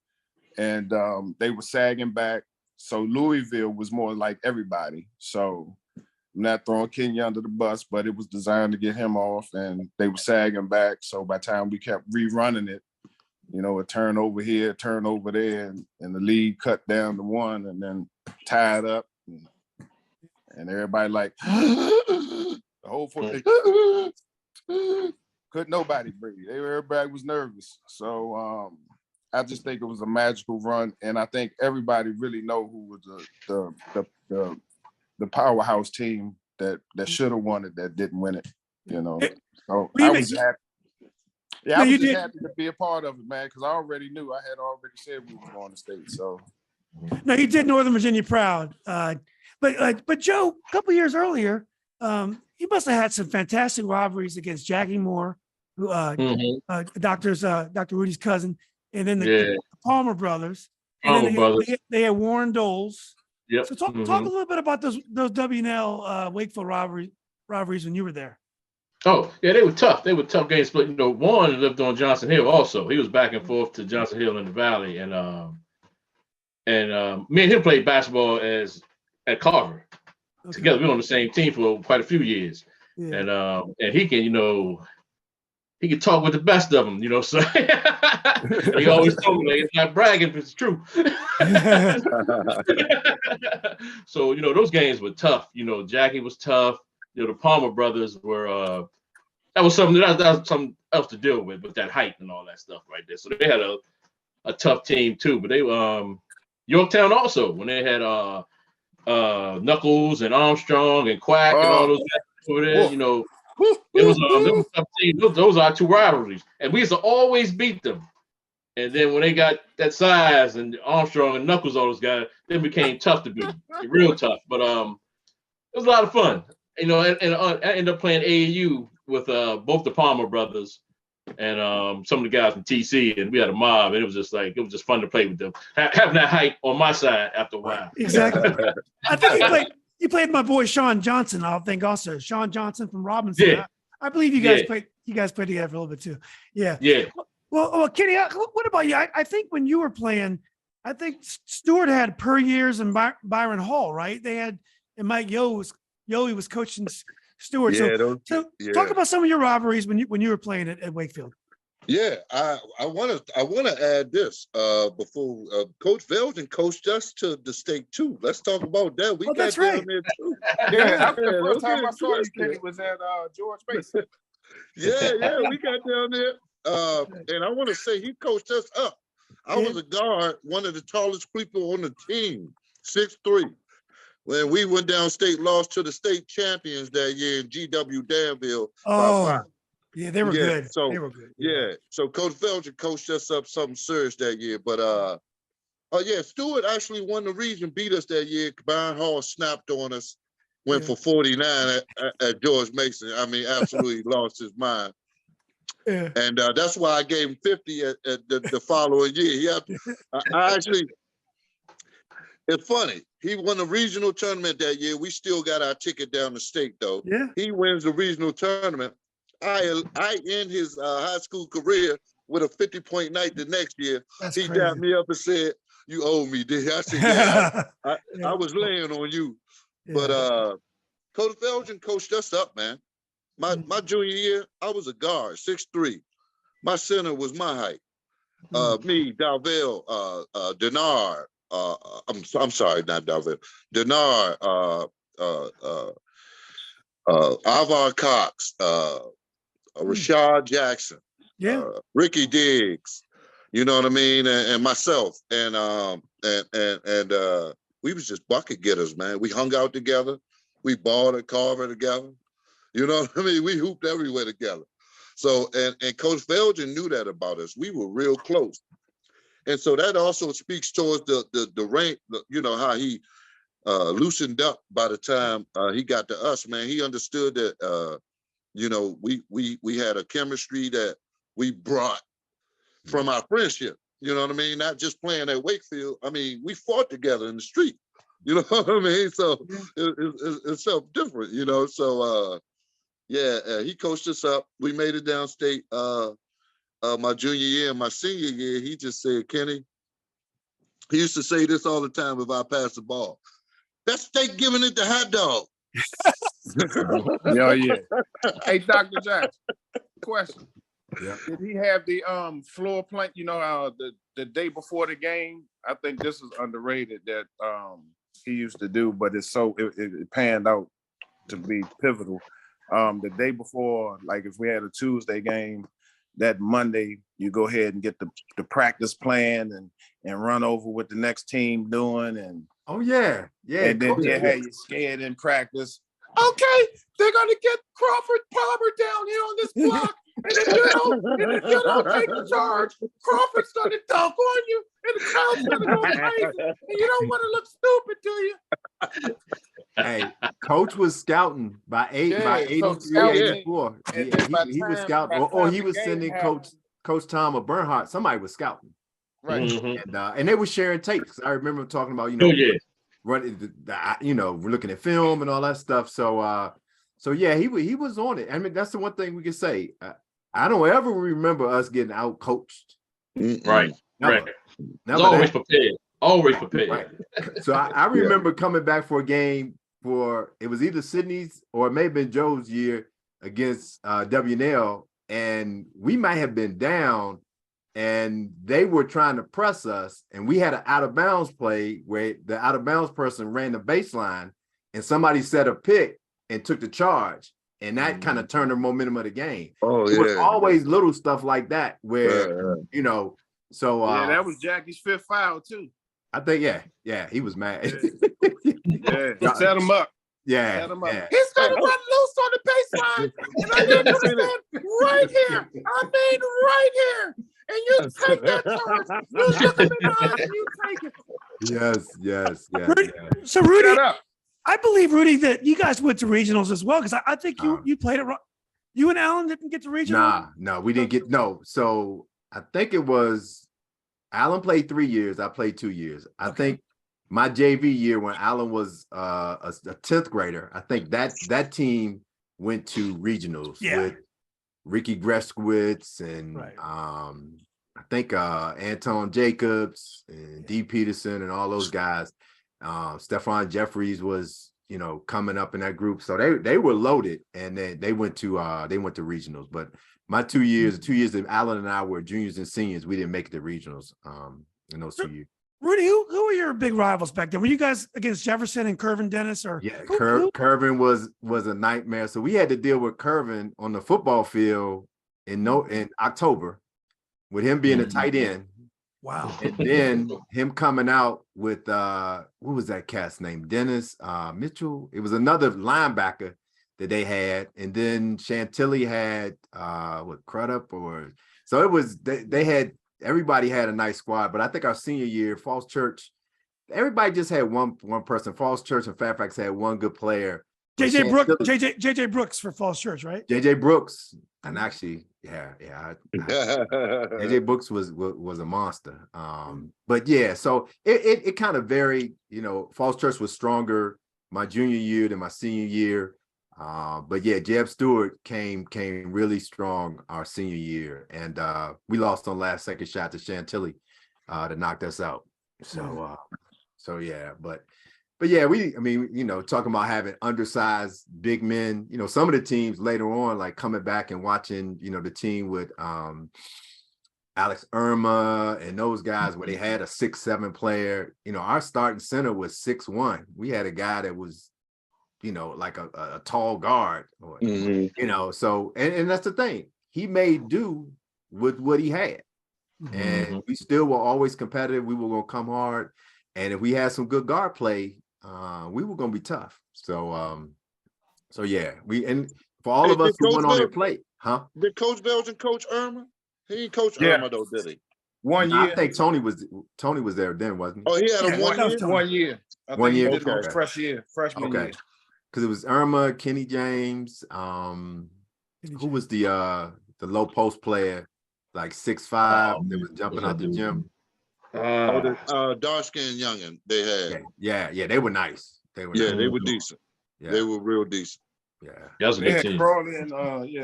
and they were sagging back. So Louisville was more like everybody. So I'm not throwing Kenya under the bus, but it was designed to get him off, and they were sagging back. So by the time we kept rerunning it, you know, a turn over here, a turn over there, and the lead cut down to one and then tied up. And everybody like, the whole couldn't nobody breathe. Everybody was nervous. So I just think it was a magical run. And I think everybody really know who was the powerhouse team that should have won it, that didn't win it, you know. So I was happy. Yeah, I was just happy to be a part of it, man, because I already knew. I had already said we were going to state. So, no, you did Northern Virginia proud. But Joe, a couple of years earlier, you must have had some fantastic rivalries against Jackie Moore, who Dr. Rudy's cousin, and then the Palmer brothers. And then they had Warren Doles. Yep. So talk a little bit about those WNL Wakefield rivalries when you were there. Oh, yeah, they were tough. They were tough games. But, you know, Warren lived on Johnson Hill also. He was back and forth to Johnson Hill in the Valley. And me and him played basketball at Carver. Okay. Together. We were on the same team for quite a few years. Yeah. And he can, you know, he can talk with the best of them, you know. So he always told me, like, it's not bragging if it's true. So, you know, those games were tough. You know, Jackie was tough. You know, the Palmer brothers were that was something else to deal with that height and all that stuff right there. So they had a tough team too. But they Yorktown also, when they had Knuckles and Armstrong and Quack and all those guys over there, you know, it was a tough team. Those are our two rivalries, and we used to always beat them. And then when they got that size and Armstrong and Knuckles, all those guys, they became tough to beat, real tough. But it was a lot of fun. You know, and I ended up playing AAU with both the Palmer brothers and some of the guys from TC, and we had a mob, and it was just fun to play with them. Having that height on my side after a while. Exactly. I think you played my boy Sean Johnson. I think also Sean Johnson from Robinson. Yeah. I believe you guys played. You guys played together for a little bit too. Yeah. Yeah. Well, Kenny, what about you? I think when you were playing, I think Stuart had Per Years and Byron Hall, right? They had, and Mike Yohe was coaching Stuart. So talk about some of your rivalries when you were playing at Wakefield. Yeah, I want to add this before Coach Veldran coached us to the state too. Let's talk about that. We got that's right. down there too. Yeah, the first time I saw you, Kenny, was at George Mason. Yeah, we got down there. And I want to say he coached us up. I was a guard, one of the tallest people on the team, 6'3". When we went down state, lost to the state champions that year in GW Danville. Yeah, they were Yeah, good. so They were good. yeah, so Coach Veldran coached us up something serious that year. But oh yeah, Stuart actually won the region, beat us that year. Byron Hall snapped on us, went Yeah. for 49 at George Mason. I mean, absolutely lost his mind. Yeah. And that's why I gave him 50 at the following year. I actually, it's funny. He won the regional tournament that year. We still got our ticket down the state though. Yeah. He wins the regional tournament. I end his high school career with a 50-point night the next year. That's He crazy. dapped me up and said, "You owe me, did I said, "Yeah, I Yeah. was laying on you." Yeah. But Coach Veldran coached us up, man. My junior year, I was a guard, 6'3". My center was my height. Me, Dalvell, Denard. I'm sorry, not Dalvell. Denard, Alvar Cox, Rashad Jackson, Yeah. Ricky Diggs. You know what I mean, and myself, and we was just bucket getters, man. We hung out together. We balled at Carver together. You know what I mean? We hooped everywhere together. So, and Coach Veldran knew that about us. We were real close. And so that also speaks towards the rank, you know, how he loosened up by the time he got to us, man. He understood that, you know, we had a chemistry that we brought from our friendship. You know what I mean? Not just playing at Wakefield. I mean, we fought together in the street. You know what I mean? So it's something different, you know? So, yeah, he coached us up. We made it downstate my junior year and my senior year. He just said, Kenny, he used to say this all the time if I passed the ball. That's steak giving it the hot dog. Yeah. Hey, Dr. Jackson, question. Yeah. Did he have the floor plan, you know, the day before the game? I think this is underrated that he used to do, but it panned out to be pivotal. The day before, like if we had a Tuesday game, that Monday you go ahead and get the practice plan and run over what the next team doing, and Oh yeah. and then Coach, hey, you're scared in practice. Okay, they're gonna get Crawford Palmer down here on this block. And if you don't take the charge, Crawford's gonna dunk on you, and the crowd's gonna go crazy, and you don't want to look stupid, do you? Hey, Coach was scouting by Yeah, 83, so scouting, 84. and then by He was time- scouting, by or time he the was game sending happened- Coach Tom or Bernhardt. Somebody was scouting, Right. and they were sharing tapes. I remember talking about, you know, running, you know, we're looking at film and all that stuff. So yeah, he was on it. I mean, that's the one thing we can say. I don't ever remember us getting out coached. Right. Never. Right. Never Always that. prepared. Always prepared. Right. So I remember coming back for a game it was either Sydney's or it may have been Joe's year against WNL, and we might have been down, and they were trying to press us, and we had an out of bounds play where the out of bounds person ran the baseline, and somebody set a pick and took the charge, and that kind of turned the momentum of the game. Oh, It was yeah. always little stuff like that where you know. So Yeah, that was Jackie's fifth foul too. I think yeah, he was mad. Yeah, set him up. Yeah, Set him up. yeah. He's gonna run loose on the baseline, and I need you to stand right here. I mean, right here, and you take that charge. You look him in the eyes and you take it. Yes. Rudy, so Rudy, Shut up. I believe, Rudy, that you guys went to regionals as well, because I think you played it. You and Alan didn't get to regional. No, we didn't get So I think it was Alan played 3 years. I played 2 years. I think my JV year when Alan was a 10th grader, I think that team went to regionals with Ricky Greskowitz and I think Anton Jacobs and D. Peterson and all those guys. Stephon Jeffries was, you know, coming up in that group. So they were loaded, and then they went to regionals. But my 2 years, that Alan and I were juniors and seniors, we didn't make it to regionals in those 2 years. Rudy, who were your big rivals back then? Were you guys against Jefferson and Curvin Dennis? Or Curvin was a nightmare. So we had to deal with Curvin on the football field in October, with him being a tight end. Wow. And then him coming out with what was that cat's name? Dennis Mitchell. It was another linebacker that they had, and then Chantilly had what Crudup or so it was they had everybody had a nice squad, but I think our senior year, Falls Church, everybody just had one person. Falls Church and Fairfax had one good player. JJ Brooks for Falls Church, right? JJ Brooks, and actually, JJ Brooks was a monster. But yeah, so it kind of varied. You know, Falls Church was stronger my junior year than my senior year. But yeah, Jeb Stewart came really strong our senior year, and we lost on last second shot to Chantilly to knock us out. So yeah, but yeah, talking about having undersized big men, some of the teams later on, like coming back and watching, the team with Alex Irma and those guys where they had a 6'7" player, our starting center was 6'1". We had a guy that was, like a tall guard, or, so, and that's the thing. He made do with what he had. And we still were always competitive. We were going to come hard. And if we had some good guard play, we were going to be tough. So yeah, and for all of us who went on their plate, Did Coach Veldran coach Irma? He didn't coach Irma though, did he? 1 year. I think Tony was there then, wasn't he? Oh, he had a 1 year? 1 year. I think he did it freshman year. Because it was Irma, Kenny James, who was the low post player, like 6'5", that was jumping out the gym. Dark skinned youngin they had. Yeah, they were nice. They were decent. Yeah. They were real decent. Yeah. That was a They good had team. Crawley and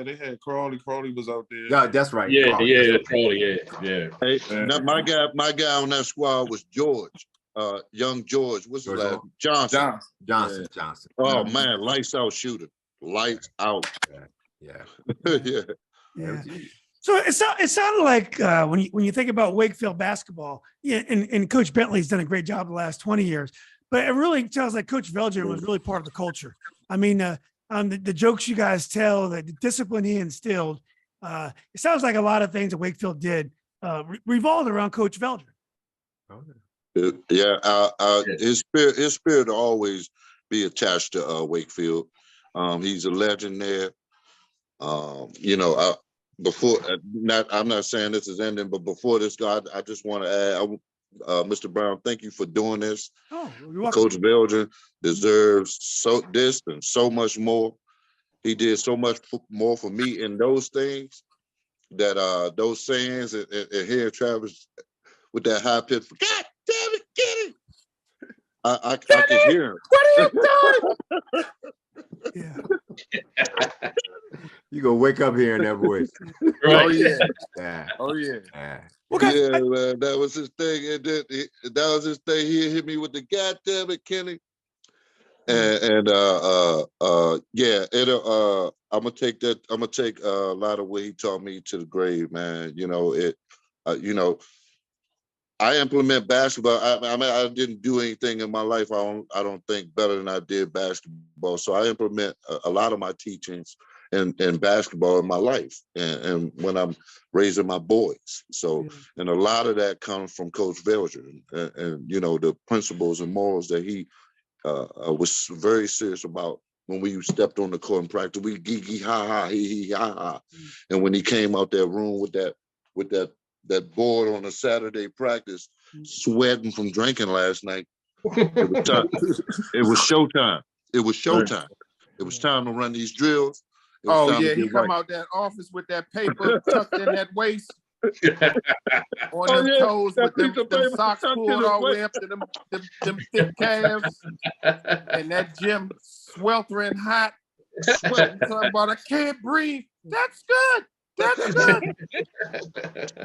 they had Crawley. Crawley was out there. Yeah, that's right. Yeah, Crawley, yeah. Hey, now my guy on that squad was George. Young George. What's his last? Johnson. Johnson. Oh man, lights out shooter. Lights out. Yeah. Yeah. So it sounded like when you think about Wakefield basketball, and Coach Bentley's done a great job the last 20 years, but it really sounds like Coach Veldran was really part of the culture. I mean, the jokes you guys tell, the discipline he instilled, it sounds like a lot of things that Wakefield did revolved around Coach Veldran. His spirit will always be attached to Wakefield. He's a legend there. I'm not saying this is ending, but before this, God, I just want to add, Mr. Brown, thank you for doing this. Oh, you're welcome. Coach Veldran deserves this and so much more. He did so much more for me in those things that those sayings and hearing Travis with that high pitch, God damn it, get it! I can hear him. What are you doing? Yeah. You gonna wake up hearing that voice. Right. Oh yeah. Yeah. Oh yeah. Man, that was his thing. And that was his thing. He hit me with the goddamn it, Kenny. I'm gonna take that. I'm gonna take a lot of what he taught me to the grave, man. I implement basketball. I didn't do anything in my life. I don't think better than I did basketball. So I implement a lot of my teachings in basketball in my life, and when I'm raising my boys. So, and a lot of that comes from Coach Veldran, and the principles and morals that he was very serious about. When we stepped on the court and practice, we gee ha ha he ha ha, and when he came out that room with that board on a Saturday practice, sweating from drinking last night, it was time. It was showtime. It was showtime. It was time to run these drills. Oh yeah, he come out that office with that paper tucked in that waist, on his toes with them socks pulled all the way up to them thick calves, and that gym sweltering hot, sweating something about I can't breathe. That's good. That's good.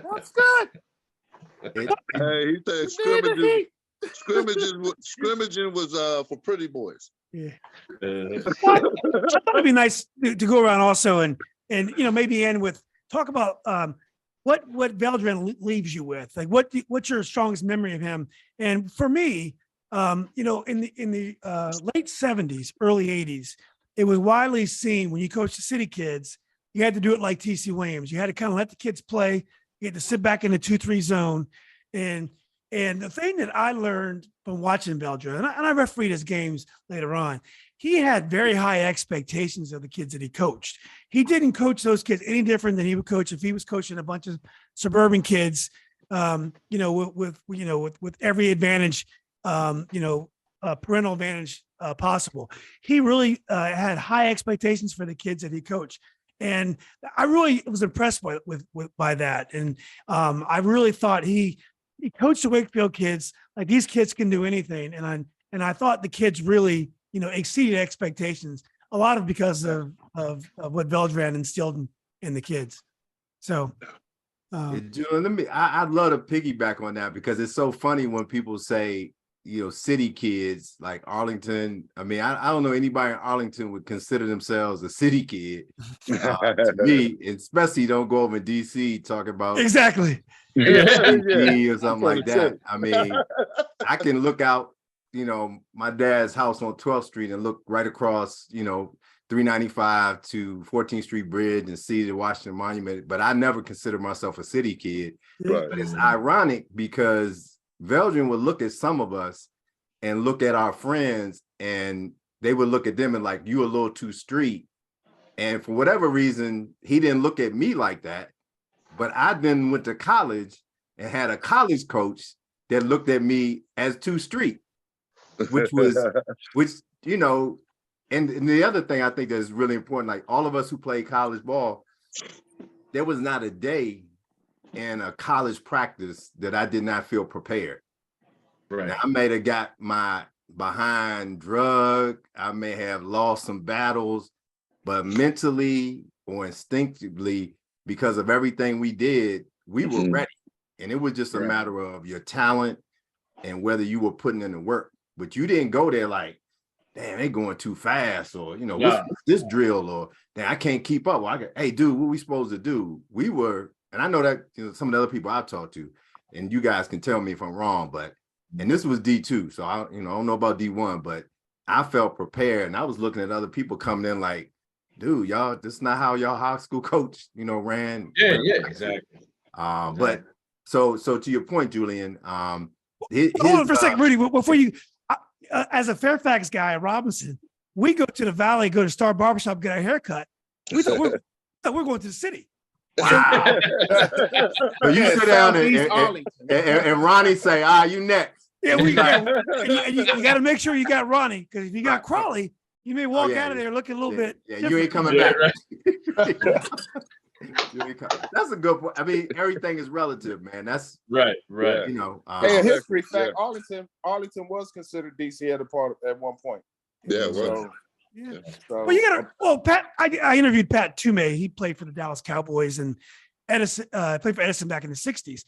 That's good. Hey, he said scrimmaging was for pretty boys. Yeah. I thought it'd be nice to go around also and maybe end with talk about what Veldran leaves you with. Like what's your strongest memory of him? And for me, in the late 70s, early 80s, it was widely seen when you coached the city kids, you had to do it like TC Williams. You had to kind of let the kids play. You had to sit back in the 2-3 zone. And the thing that I learned from watching Veldran, and I refereed his games later on, he had very high expectations of the kids that he coached. He didn't coach those kids any different than he would coach if he was coaching a bunch of suburban kids, with every advantage, parental advantage possible. He really had high expectations for the kids that he coached. And I really was impressed by that. And I really thought he coached the Wakefield kids like these kids can do anything. And I thought the kids really, exceeded expectations. A lot of because of what Veldran instilled in the kids. So, Julian, I'd love to piggyback on that because it's so funny when people say, city kids like Arlington. I mean, I don't know anybody in Arlington would consider themselves a city kid. To me, especially don't go over in DC talking about exactly. or something like that. I mean, I can look out, my dad's house on 12th Street and look right across, 395 to 14th Street Bridge and see the Washington Monument, but I never considered myself a city kid. Right. But it's ironic because Veldran would look at some of us and look at our friends and they would look at them and like, you a little too street. And for whatever reason, he didn't look at me like that. But I then went to college and had a college coach that looked at me as too street, and the other thing I think that's really important, like all of us who play college ball, there was not a day in a college practice that I did not feel prepared. Right. Now, I may have got my behind drug, I may have lost some battles, but mentally or instinctively, because of everything we did, we were ready. And it was just a matter of your talent and whether you were putting in the work. But you didn't go there like, damn, they going too fast, or what's this drill, or damn, I can't keep up. Well, hey, dude, what we supposed to do? We were, and I know that some of the other people I've talked to, and you guys can tell me if I'm wrong, and this was D2, so I don't know about D1, but I felt prepared, and I was looking at other people coming in like, dude, y'all, this is not how y'all high school coach, ran. Yeah, exactly. But so to your point, Julian, hold on for a second, Rudy, before you. As a Fairfax guy at Robinson, we go to the Valley, go to Star Barbershop, get our hair cut. We thought we're going to the city. Wow. So you sit down and Ronnie say, you next. Yeah, you got to make sure you got Ronnie, because if you got Crawley, you may walk out of there looking a little bit. Yeah, you ain't coming back. Right. That's a good point. I mean, everything is relative, man. That's right. Hey, a history fact: Arlington was considered DC at one point. Yeah, So, well, you got to. Well, Pat, I interviewed Pat Toomey. He played for the Dallas Cowboys, and Edison played for Edison back in the '60s.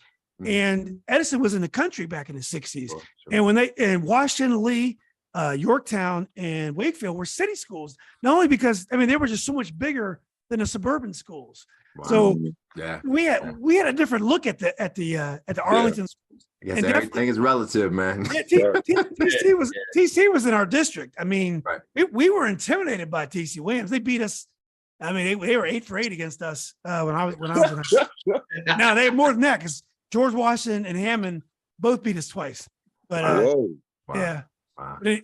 And Edison was in the country back in the '60s. Sure. And when Washington, Lee, Yorktown, and Wakefield were city schools, not only because they were just so much bigger than the suburban schools. Wow. So we had a different look at the Arlington schools. Yes, everything is relative, man. TC was in our district. I mean, we were intimidated by TC Williams. They beat us. I mean, they were 8 for 8 against us when I was in Now they had more than that because George Washington and Hammond both beat us twice. But yeah. Wow. But,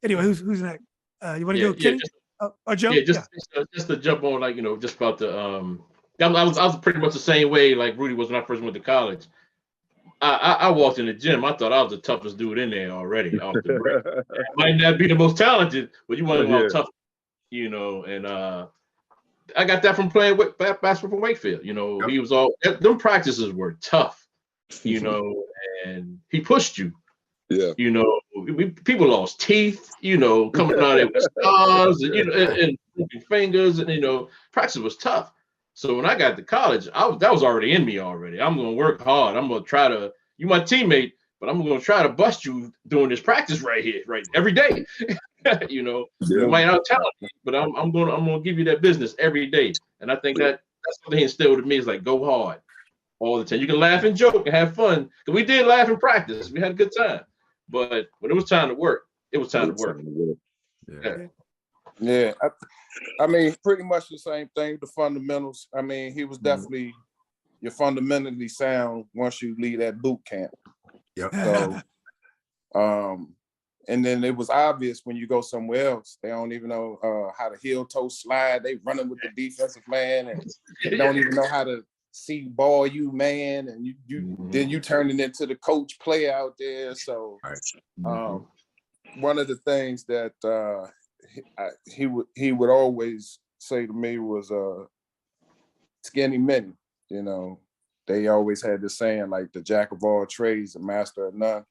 anyway, who's next? You want to go, Kenny? Joe? Yeah, just to jump on, just about the I was pretty much the same way like Rudy was when I first went to college. I walked in the gym. I thought I was the toughest dude in there already. Off the break. Might not be the most talented, but you want to know tough, and I got that from playing basketball for Wakefield. He was them practices were tough, and he pushed you. Yeah. People lost teeth, coming out there with scars and fingers, and practice was tough. So when I got to college, that was already in me already. I'm gonna work hard. I'm gonna try to. You my teammate, but I'm gonna try to bust you doing this practice right here, right every day. You might not tell me, but I'm gonna give you that business every day. And I think that's what he instilled in me is like go hard all the time. You can laugh and joke and have fun. Because we did laugh in practice. We had a good time. But when it was time to work, it was time to work. Yeah. I mean, pretty much the same thing, the fundamentals. I mean, he was definitely you're fundamentally sound once you leave that boot camp. Yep. So, And then it was obvious when you go somewhere else, they don't even know how to heel toe slide. They running with the defensive man and they don't even know how to see ball you man. And then you turn it into the coach play out there. So one of the things that he would always say to me was skinny mini. You know, they always had this saying like the jack of all trades, the master of none.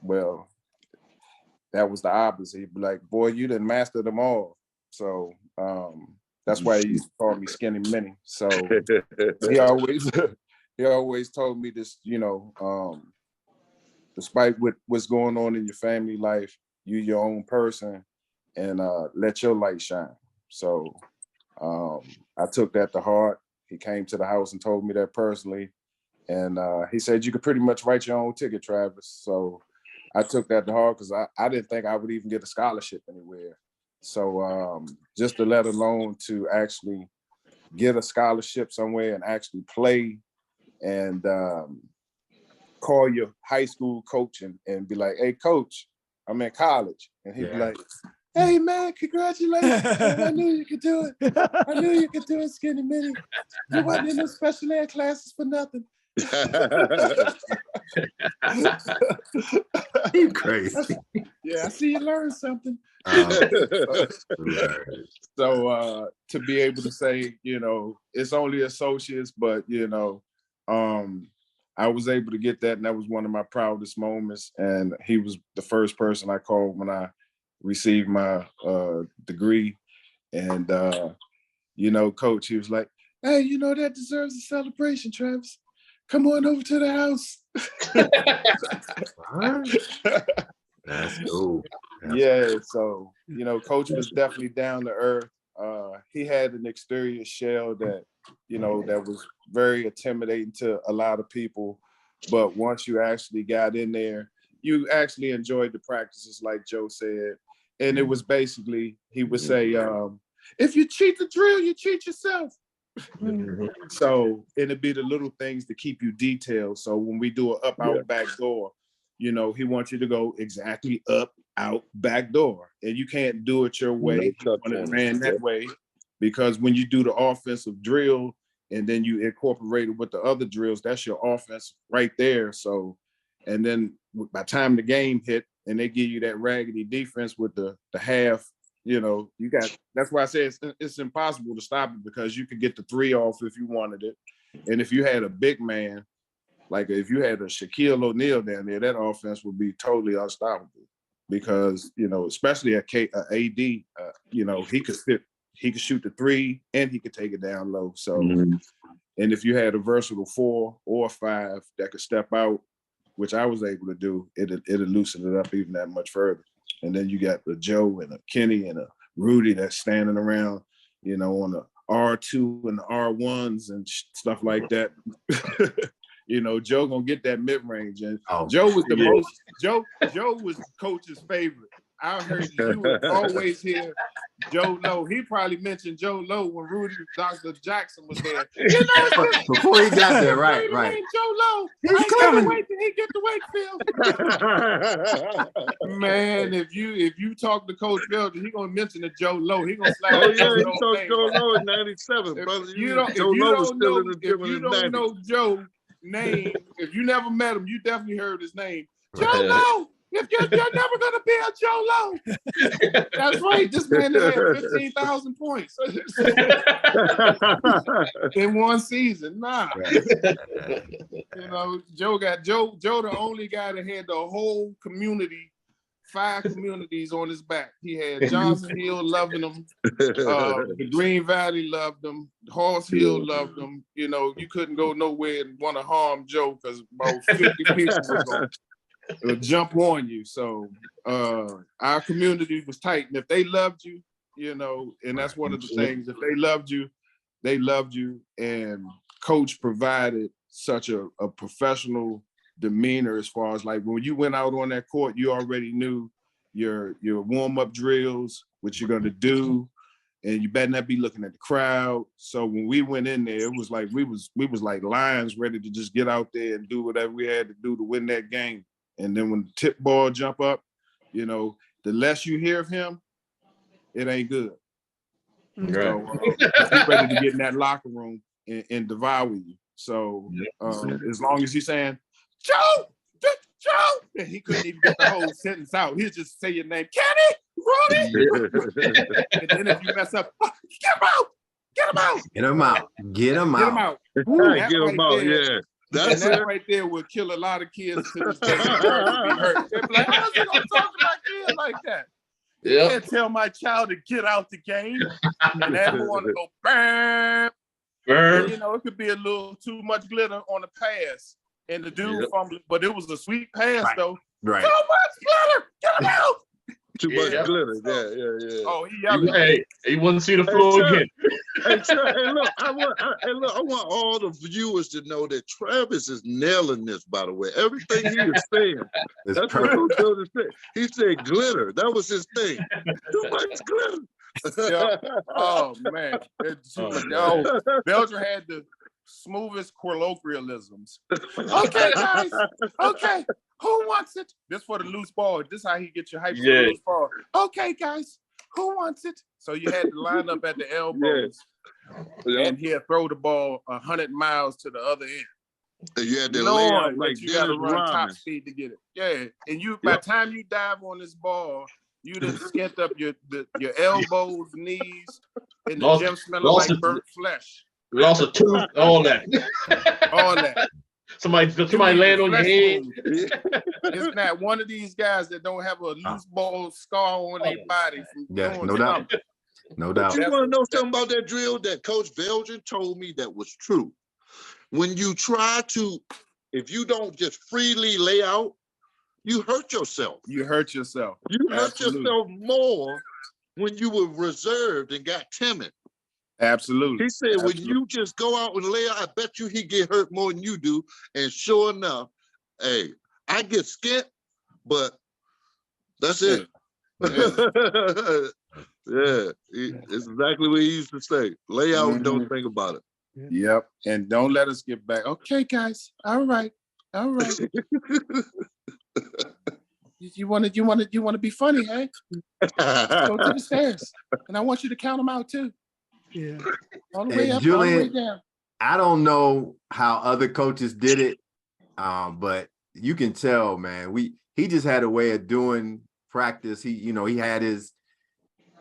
Well, that was the opposite. He'd be like, boy, you didn't master them all. So that's why he used to call me skinny mini. So he always told me this, you know, despite what's going on in your family life, you your own person and let your light shine. So I took that to heart. He came to the house and told me that personally. And he said, you could pretty much write your own ticket, Travis. So I took that to heart because I didn't think I would even get a scholarship anywhere. So just to let alone to actually get a scholarship somewhere and actually play and call your high school coach and be like, hey, coach, I'm in college. And he'd be like, hey, man, congratulations. I knew you could do it. I knew you could do it, skinny mini. You wasn't in the special ed classes for nothing. You crazy. Yeah, I see you learned something. So to be able to say, you know, it's only associates, but you know, I was able to get that, and that was one of my proudest moments. And he was the first person I called when I received my degree. And you know, coach, he was like, hey, you know, that deserves a celebration, Travis. Come on over to the house. That's cool. Yeah, so, you know, coach was definitely down to earth. He had an exterior shell that, you know, that was very intimidating to a lot of people. But once you actually got in there, you actually enjoyed the practices, like Joe said. And it was basically, he would say, if you cheat the drill, you cheat yourself. So it'd be the little things to keep you detailed. So when we do an up, out, back door, you know, he wants you to go exactly up, out, back door. And you can't do it your way when it ran that way. Because when you do the offensive drill and then you incorporate it with the other drills, that's your offense right there. So, and then by the time the game hit and they give you that raggedy defense with the half, you know, you got, that's why I say it's impossible to stop it, because you could get the three off if you wanted it. And if you had a big man, like if you had a Shaquille O'Neal down there, that offense would be totally unstoppable, because, you know, especially AD, you know, he could shoot the three and he could take it down low. So, and if you had a versatile 4 or 5 that could step out, which I was able to do, it'd loosen it up even that much further. And then you got the Joe and a Kenny and a Rudy that's standing around, you know, on the R2 and the R1s and stuff like that. You know, Joe gonna get that mid-range. And Joe was the most, Joe was coach's favorite. I heard you would always hear Joe Lowe. He probably mentioned Joe Lowe when Dr. Jackson was there. You know, before he got there, right. Joe Lowe. He's coming. Wait till he get to Wakefield. Man, if you talk to Coach Veldran, he gonna mention the Joe Lowe. He gonna slide. Oh yeah, he talked Joe Lowe in '97, brother. If you don't know Joe name, if you never met him, you definitely heard his name. Joe Lowe. If you're never gonna be a Joe Lowe. That's right. This man had 15,000 points in one season. Nah. You know, Joe the only guy that had the whole community, 5 communities on his back. He had Johnson Hill loving him, the Green Valley loved him, Horse Hill loved him. You know, you couldn't go nowhere and want to harm Joe because about 50 people was going jump on you. So our community was tight, and if they loved you, you know, and that's one of the things, if they loved you, and coach provided such a professional demeanor as far as like when you went out on that court, you already knew your warm-up drills, what you're going to do, and you better not be looking at the crowd. So when we went in there, it was like we was like lions ready to just get out there and do whatever we had to do to win that game. And then when the tip ball jump up, You know, the less you hear of him, it ain't good. Mm. So he's ready to get in that locker room and devour you. So as long as he's saying, Joe, and he couldn't even get the whole sentence out. He'll just say your name, Kenny, Rudy. And then if you mess up, get him out. Get him out. Get him out. Get him Get him out. out. Get him out. Yeah. That's that it. right there would kill a lot of kids to this day. To be hurt. They're like, how's he gonna talk to my kid like that? You can't tell my child to get out the game. And that one to go bam. And, you know, it could be a little too much glitter on the pass. And the dude fumbled, but it was a sweet pass though. Right. Too much glitter. Get him out. Too much glitter. Yeah. Oh, he yelling. Hey, he wouldn't see the floor again. Hey, look, I want all the viewers to know that Travis is nailing this, by the way. Everything he is saying. It's That's perfect. what Coach Veldran said. He said glitter. That was his thing. Too much glitter. Yeah. Oh, man. Veldran had the smoothest colloquialisms. Okay, guys. Okay. Who wants it? This for the loose ball. This how he gets your hype for the loose ball. Okay, guys. Who wants it? So you had to line up at the elbows. And he'll throw the ball 100 miles to the other end. And you had to lay out like you got to Dennis run top Rodman. speed to get it. Yeah. And you, by the time you dive on this ball, you done skint up your elbows, knees, and the gym smelling like burnt flesh. Lost a tooth, all that. All that. Somebody land on your head. It's not one of these guys that don't have a loose ball scar on their body. Yeah, no doubt. No doubt. You want to know something about that drill that Coach Veldran told me that was true? When you try to, if you don't just freely lay out, you hurt yourself. You hurt yourself. You hurt yourself more when you were reserved and got timid. Absolutely. He said, when you just go out and lay out, I bet you he get hurt more than you do. And sure enough, hey, I get skint, but that's it. Yeah, it's exactly what he used to say. Lay out and don't think about it. Yep. And don't let us get back. Okay, guys. All right. You want to be funny, hey? Go to the stairs. And I want you to count them out too. Yeah. All the way And up, Julian, all the way down. I don't know how other coaches did it, but you can tell, man. He just had a way of doing practice. He had his.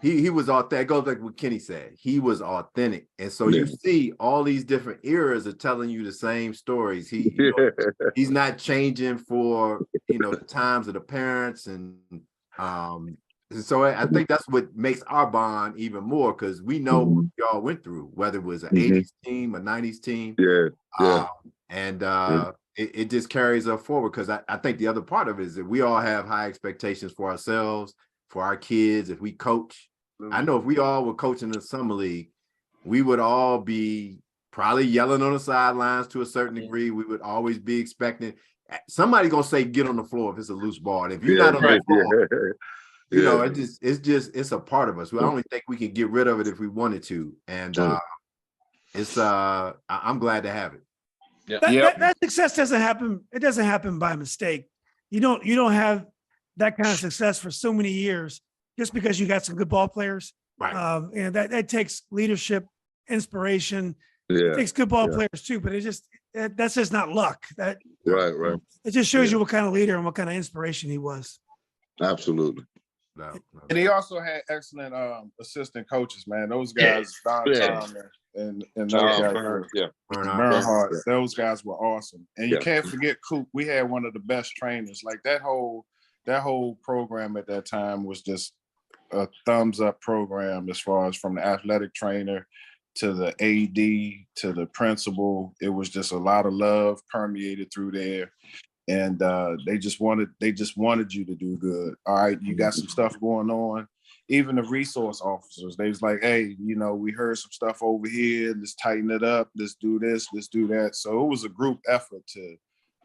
He was authentic. It goes like what Kenny said. He was authentic, and so you see all these different eras are telling you the same stories. He's not changing for the times of the parents, and so I think that's what makes our bond even more, because we know what y'all went through, whether it was an 80s team, a 90s team. It just carries us forward, because I think the other part of it is that we all have high expectations for ourselves, for our kids. If we coach, I know if we all were coaching in the summer league, we would all be probably yelling on the sidelines to a certain degree. We would always be expecting somebody gonna say, get on the floor if it's a loose ball. And if you're not on the floor, it's a part of us. I don't think we can get rid of it if we wanted to. And I'm glad to have it. That success doesn't happen. It doesn't happen by mistake. You don't have that kind of success for so many years just because you got some good ball players. Right. And that takes leadership, inspiration. It takes good ball players too, but that's just not luck. Right. It just shows you what kind of leader and what kind of inspiration he was. Absolutely. No. And he also had excellent assistant coaches, man. Those guys, Don and those guys, Bernhardt, those guys were awesome. And you can't forget Coop. We had one of the best trainers. Like that whole program at that time was just a thumbs up program, as far as from the athletic trainer to the AD to the principal. It was just a lot of love permeated through there. And they just wanted you to do good. All right, you got some stuff going on. Even the resource officers, they was like, hey, we heard some stuff over here. Let's tighten it up. Let's do this. Let's do that. So it was a group effort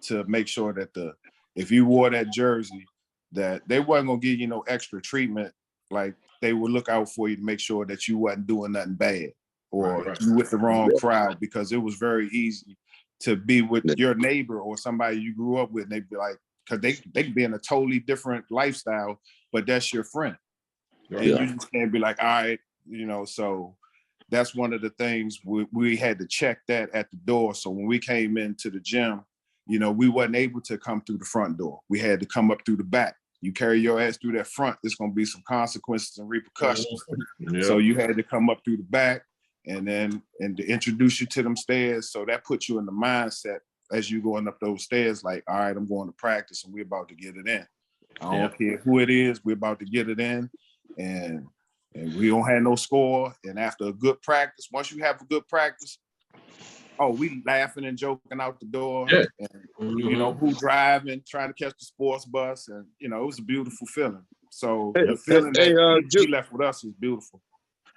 to make sure that if you wore that jersey, that they wasn't gonna give you no extra treatment. Like they would look out for you to make sure that you wasn't doing nothing bad or you with the wrong crowd, because it was very easy to be with your neighbor or somebody you grew up with, and they'd be like, because they can be in a totally different lifestyle, but that's your friend. And you just can't be like, all right, so that's one of the things we had to check that at the door. So when we came into the gym, we wasn't able to come through the front door. We had to come up through the back. You carry your ass through that front, there's going to be some consequences and repercussions. So you had to come up through the back and to introduce you to them stairs. So that puts you in the mindset as you going up those stairs, like, all right, I'm going to practice and we're about to get it in. I don't care who it is, we're about to get it in. And we don't have no score. And after a good practice, once you have a good practice, we laughing and joking out the door. Yeah. And, who driving, trying to catch the sports bus. And, it was a beautiful feeling. So the feeling that he left with us is beautiful.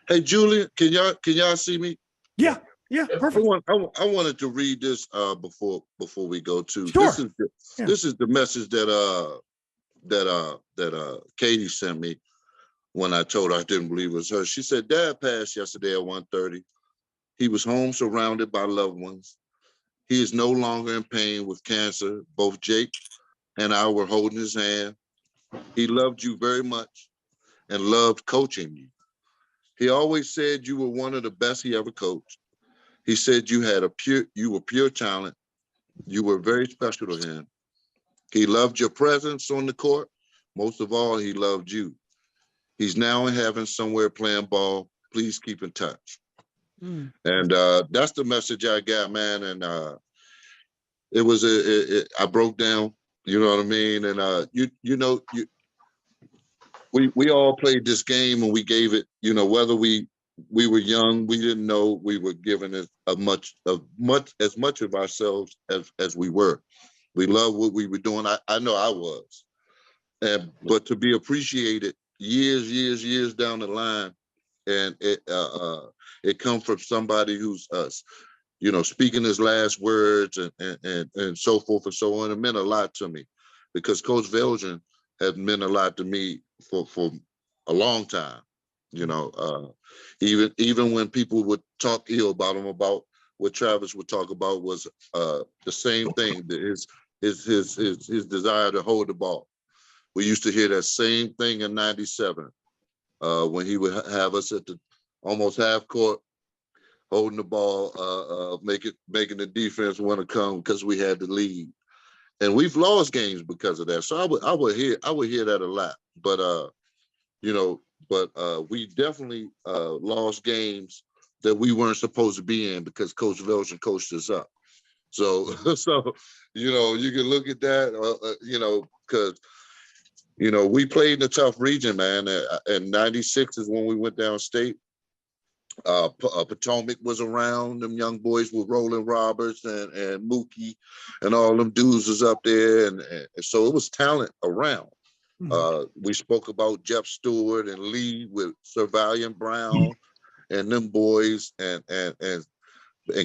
Hey, Julian, can y'all see me? Yeah, perfect. I wanted to read this before we go to. Sure. This is the message that Katie sent me when I told her I didn't believe it was her. She said, Dad passed yesterday at 1:30. He was home surrounded by loved ones. He is no longer in pain with cancer. Both Jake and I were holding his hand. He loved you very much and loved coaching you. He always said you were one of the best he ever coached. He said you were pure talent. You were very special to him. He loved your presence on the court. Most of all, he loved you. He's now in heaven somewhere playing ball. Please keep in touch. And that's the message I got, man. And it was I broke down, you know what I mean? And we all played this game and we gave it, whether we were young, we didn't know we were giving it as much of ourselves as we were. We loved what we were doing. I know I was. But to be appreciated years down the line, and it comes from somebody who's speaking his last words and so forth and so on. It meant a lot to me because Coach Veldran has meant a lot to me for a long time. Even when people would talk ill about him, about what Travis would talk about was the same thing, his desire to hold the ball. We used to hear that same thing in '97 when he would have us at the almost half court, holding the ball, making the defense want to come because we had the lead. And we've lost games because of that. So I would hear that a lot. But we definitely lost games that we weren't supposed to be in because Coach Veldran coached us up. So you can look at that, because we played in a tough region, man. And '96 is when we went downstate. Potomac was around. Them young boys with Roland Roberts and Mookie and all them dudes was up there. And so it was talent around. We spoke about Jeff Stewart and Lee with Sir Valiant Brown and them boys. And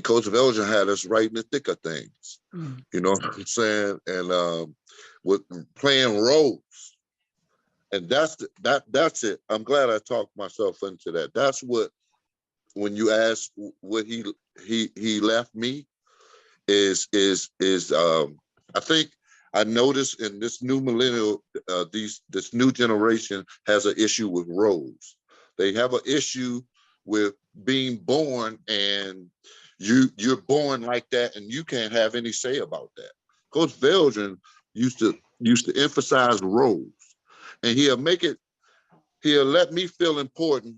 Coach Veldran had us right in the thick of things. You know what I'm saying? And with playing roles. And that's it. I'm glad I talked myself into that. That's what, when you ask what he left me, is I think I noticed in this new millennial, this new generation has an issue with roles. They have an issue with being born, and you're born like that, and you can't have any say about that. Coach Veldran used to emphasize roles, and he'll let me feel important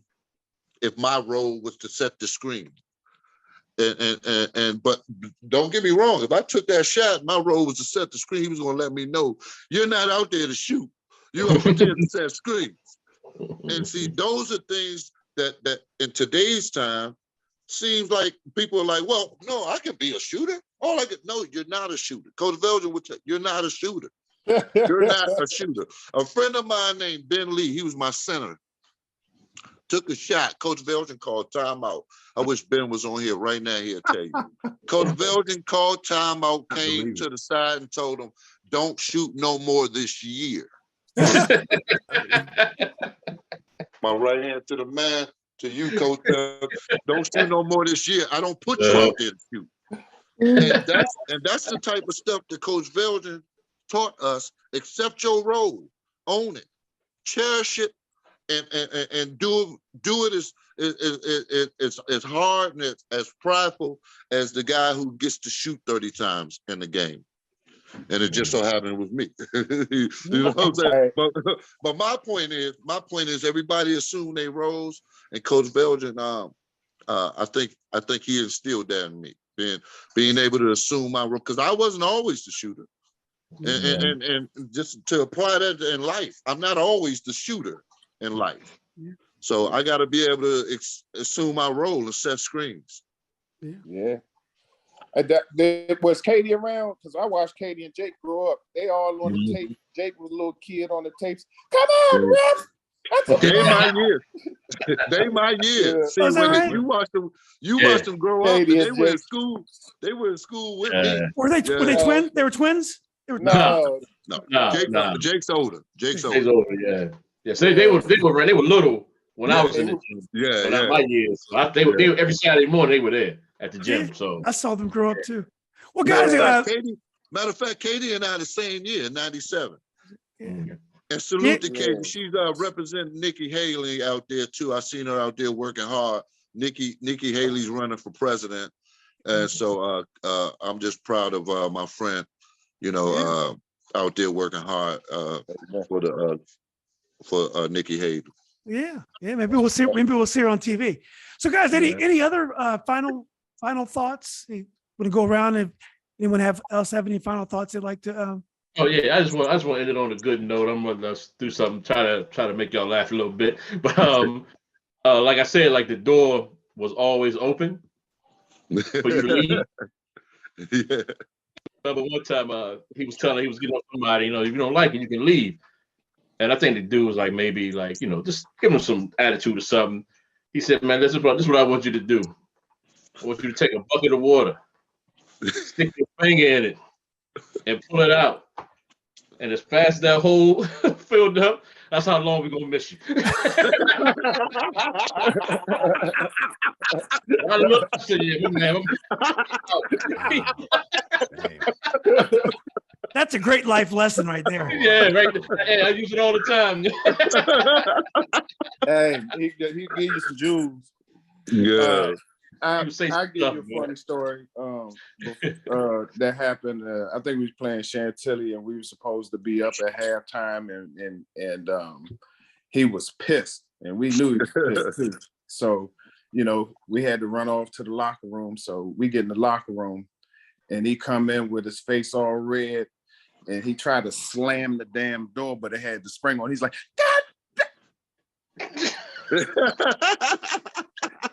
if my role was to set the screen. But don't get me wrong, if I took that shot, my role was to set the screen. He was going to let me know, you're not out there to shoot. You're out there to set screens. And see, those are things that in today's time seems like people are like, well, no, I can be a shooter. No, you're not a shooter. Coach Veldran would tell you, you're not a shooter. You're not a shooter. A friend of mine named Ben Lee, he was my center, took a shot. Coach Veldran called timeout. I wish Ben was on here right now. He'll tell you. Coach Veldran called timeout, came to the side and told him, don't shoot no more this year. My right hand to the man, to you, Coach. Don't shoot no more this year. I don't put you out there to shoot. And that's the type of stuff that Coach Veldran taught us, accept your role, own it, cherish it, and do it as hard and as prideful as the guy who gets to shoot 30 times in the game. And it just so happened with me. You know what I'm saying? But my point is everybody assumed they roles, and Coach Veldran, I think he instilled that in me, being able to assume my role, because I wasn't always the shooter. And just to apply that in life, I'm not always the shooter in life. So I got to be able to assume my role and set screens. Yeah. Was Katie around? Because I watched Katie and Jake grow up. They all on the tape. Jake was a little kid on the tapes. Come on, Ref. They my years. They my years. See, right? you watch them grow up. And they were in school. They were in school with me. Were they twins? They were twins? No. Jake's older. Jake's older. Yeah. So they were little when I was in the gym. Yeah. My years. So they were every Saturday morning. They were there at the gym. So I saw them grow up too. Well, guys, matter of fact, Katie and I the same year, 97. Yeah. And salute to Katie. She's representing Nikki Haley out there too. I seen her out there working hard. Nikki Haley's running for president, and so I'm just proud of my friend. Out there working hard for Nikki Haley. Yeah. Maybe we'll see her on TV. So, guys, any other final thoughts? You want to go around? If anyone else have any final thoughts they'd like to? Oh yeah, I just want to end it on a good note. I'm gonna do something, try to make y'all laugh a little bit. But like I said, like the door was always open for you to leave. Yeah. Remember one time he was getting on somebody, if you don't like it, you can leave. And I think the dude was like, maybe like, just give him some attitude or something. He said, man, this is what I want you to do. I want you to take a bucket of water, stick your finger in it, and pull it out. And as fast as that hole filled up, that's how long we're gonna miss you. I looked and said, yeah, man. That's a great life lesson right there. Yeah, right. Hey, I use it all the time. Hey, he give you some jewels. Yeah. I'll give you a funny story that happened. I think we was playing Chantilly, and we were supposed to be up at halftime, and he was pissed, and we knew he was pissed too. So, we had to run off to the locker room. So we get in the locker room, and he come in with his face all red, and he tried to slam the damn door, but it had the spring on. He's like, God!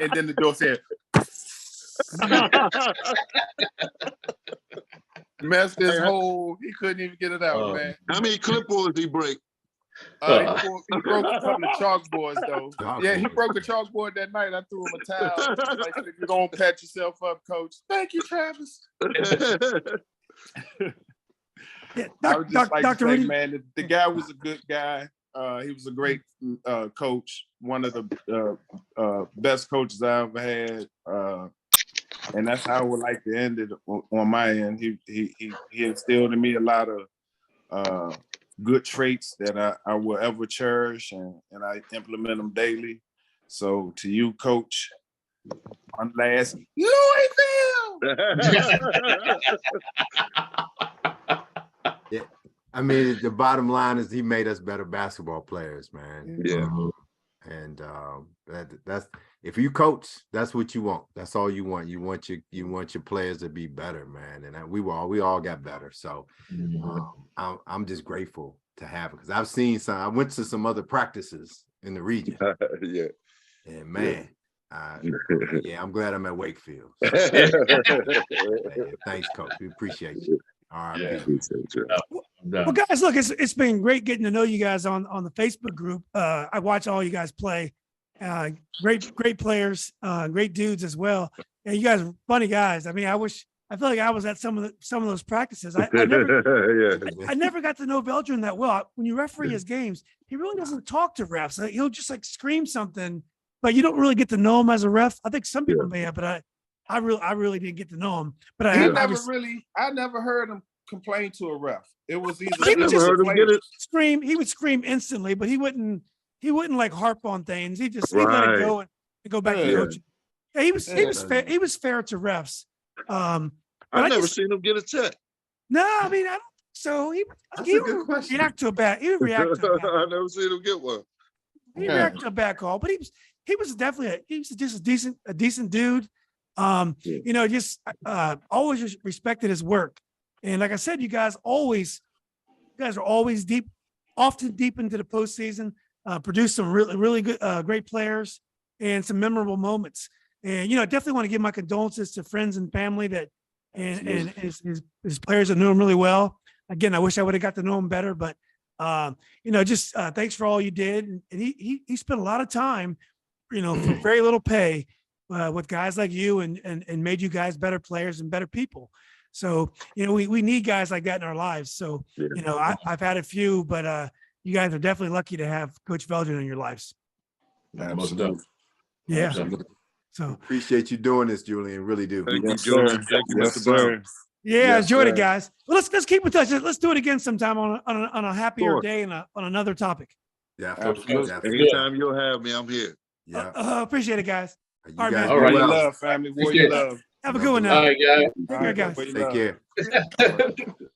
And then the door said, messed his whole, he couldn't even get it out, man. How many clipboards he break? He broke a couple of chalkboards though. Yeah, he broke a chalkboard that night. I threw him a towel. Like, if you're gonna pat yourself up, coach. Thank you, Travis. Yeah, I would just like Dr. to say, Rudy, man, the guy was a good guy. He was a great coach, one of the best coaches I ever had. And that's how I would like to end it on my end. He instilled in me a lot of good traits that I will ever cherish, and I implement them daily. So to you, Coach, one last Louisville. Yeah. I mean, the bottom line is he made us better basketball players, man. Yeah. And that's if you coach, that's what you want. That's all you want. You want your players to be better, man. And we all got better. So I'm just grateful to have it, because I've seen some. I went to some other practices in the region. Yeah. And man, I'm glad I'm at Wakefield. So, thanks, Coach. We appreciate you. All right. Yeah. well, guys, look, it's been great getting to know you guys on the Facebook group. I watch all you guys play. Great players, great dudes as well. And you guys are funny guys. I mean, I feel like I was at some of those practices. I never got to know Veldran that well. When you referee his games, he really doesn't talk to refs. He'll just like scream something, but you don't really get to know him as a ref. I think some people may have, but I really didn't get to know him. But I never never heard him complain to a ref. It was either He I would never just heard him get it. scream. He would scream instantly, but he wouldn't like harp on things. He'd let it Right. go and go back to Yeah. coaching. Yeah, he was Yeah. fair. He was fair to refs. But I've never just- seen him get a check. No, I mean, I don't. So he That's he a good would question. react to a bad. He would react to a bad. I've never seen him get one. He Yeah. reacted to a bad call, but he was definitely just a decent dude. Yeah. You know, just always respected his work. And like I said, you guys are always often deep into the postseason, produce some really good, great players and some memorable moments. And, you know, I definitely want to give my condolences to friends and family and his players that knew him really well. Again, I wish I would have got to know him better, but you know, just thanks for all you did. And he spent a lot of time, you know, for very little pay with guys like you and made you guys better players and better people. So, you know, we need guys like that in our lives. So, Yeah. you know, I've had a few, but you guys are definitely lucky to have Coach Veldran in your lives. Absolutely. Yeah. Absolutely. So, Appreciate you doing this, Julian. Really do. Thank you, Yes, Julian. sir. Thank you, Yes, Mr. Brown. sir. yeah, Yes, enjoyed it, sir. guys. Well, let's keep in touch. Let's do it again sometime on a happier Sure. day and on another topic. Definitely. Absolutely. Anytime you'll have me, I'm here. Yeah. Appreciate it, guys. You all right, guys man. do All right. Warrior well. love, family. Warrior care. love. Have a good one All now. right, guys. Take care, guys. Warrior Take love. care. All right.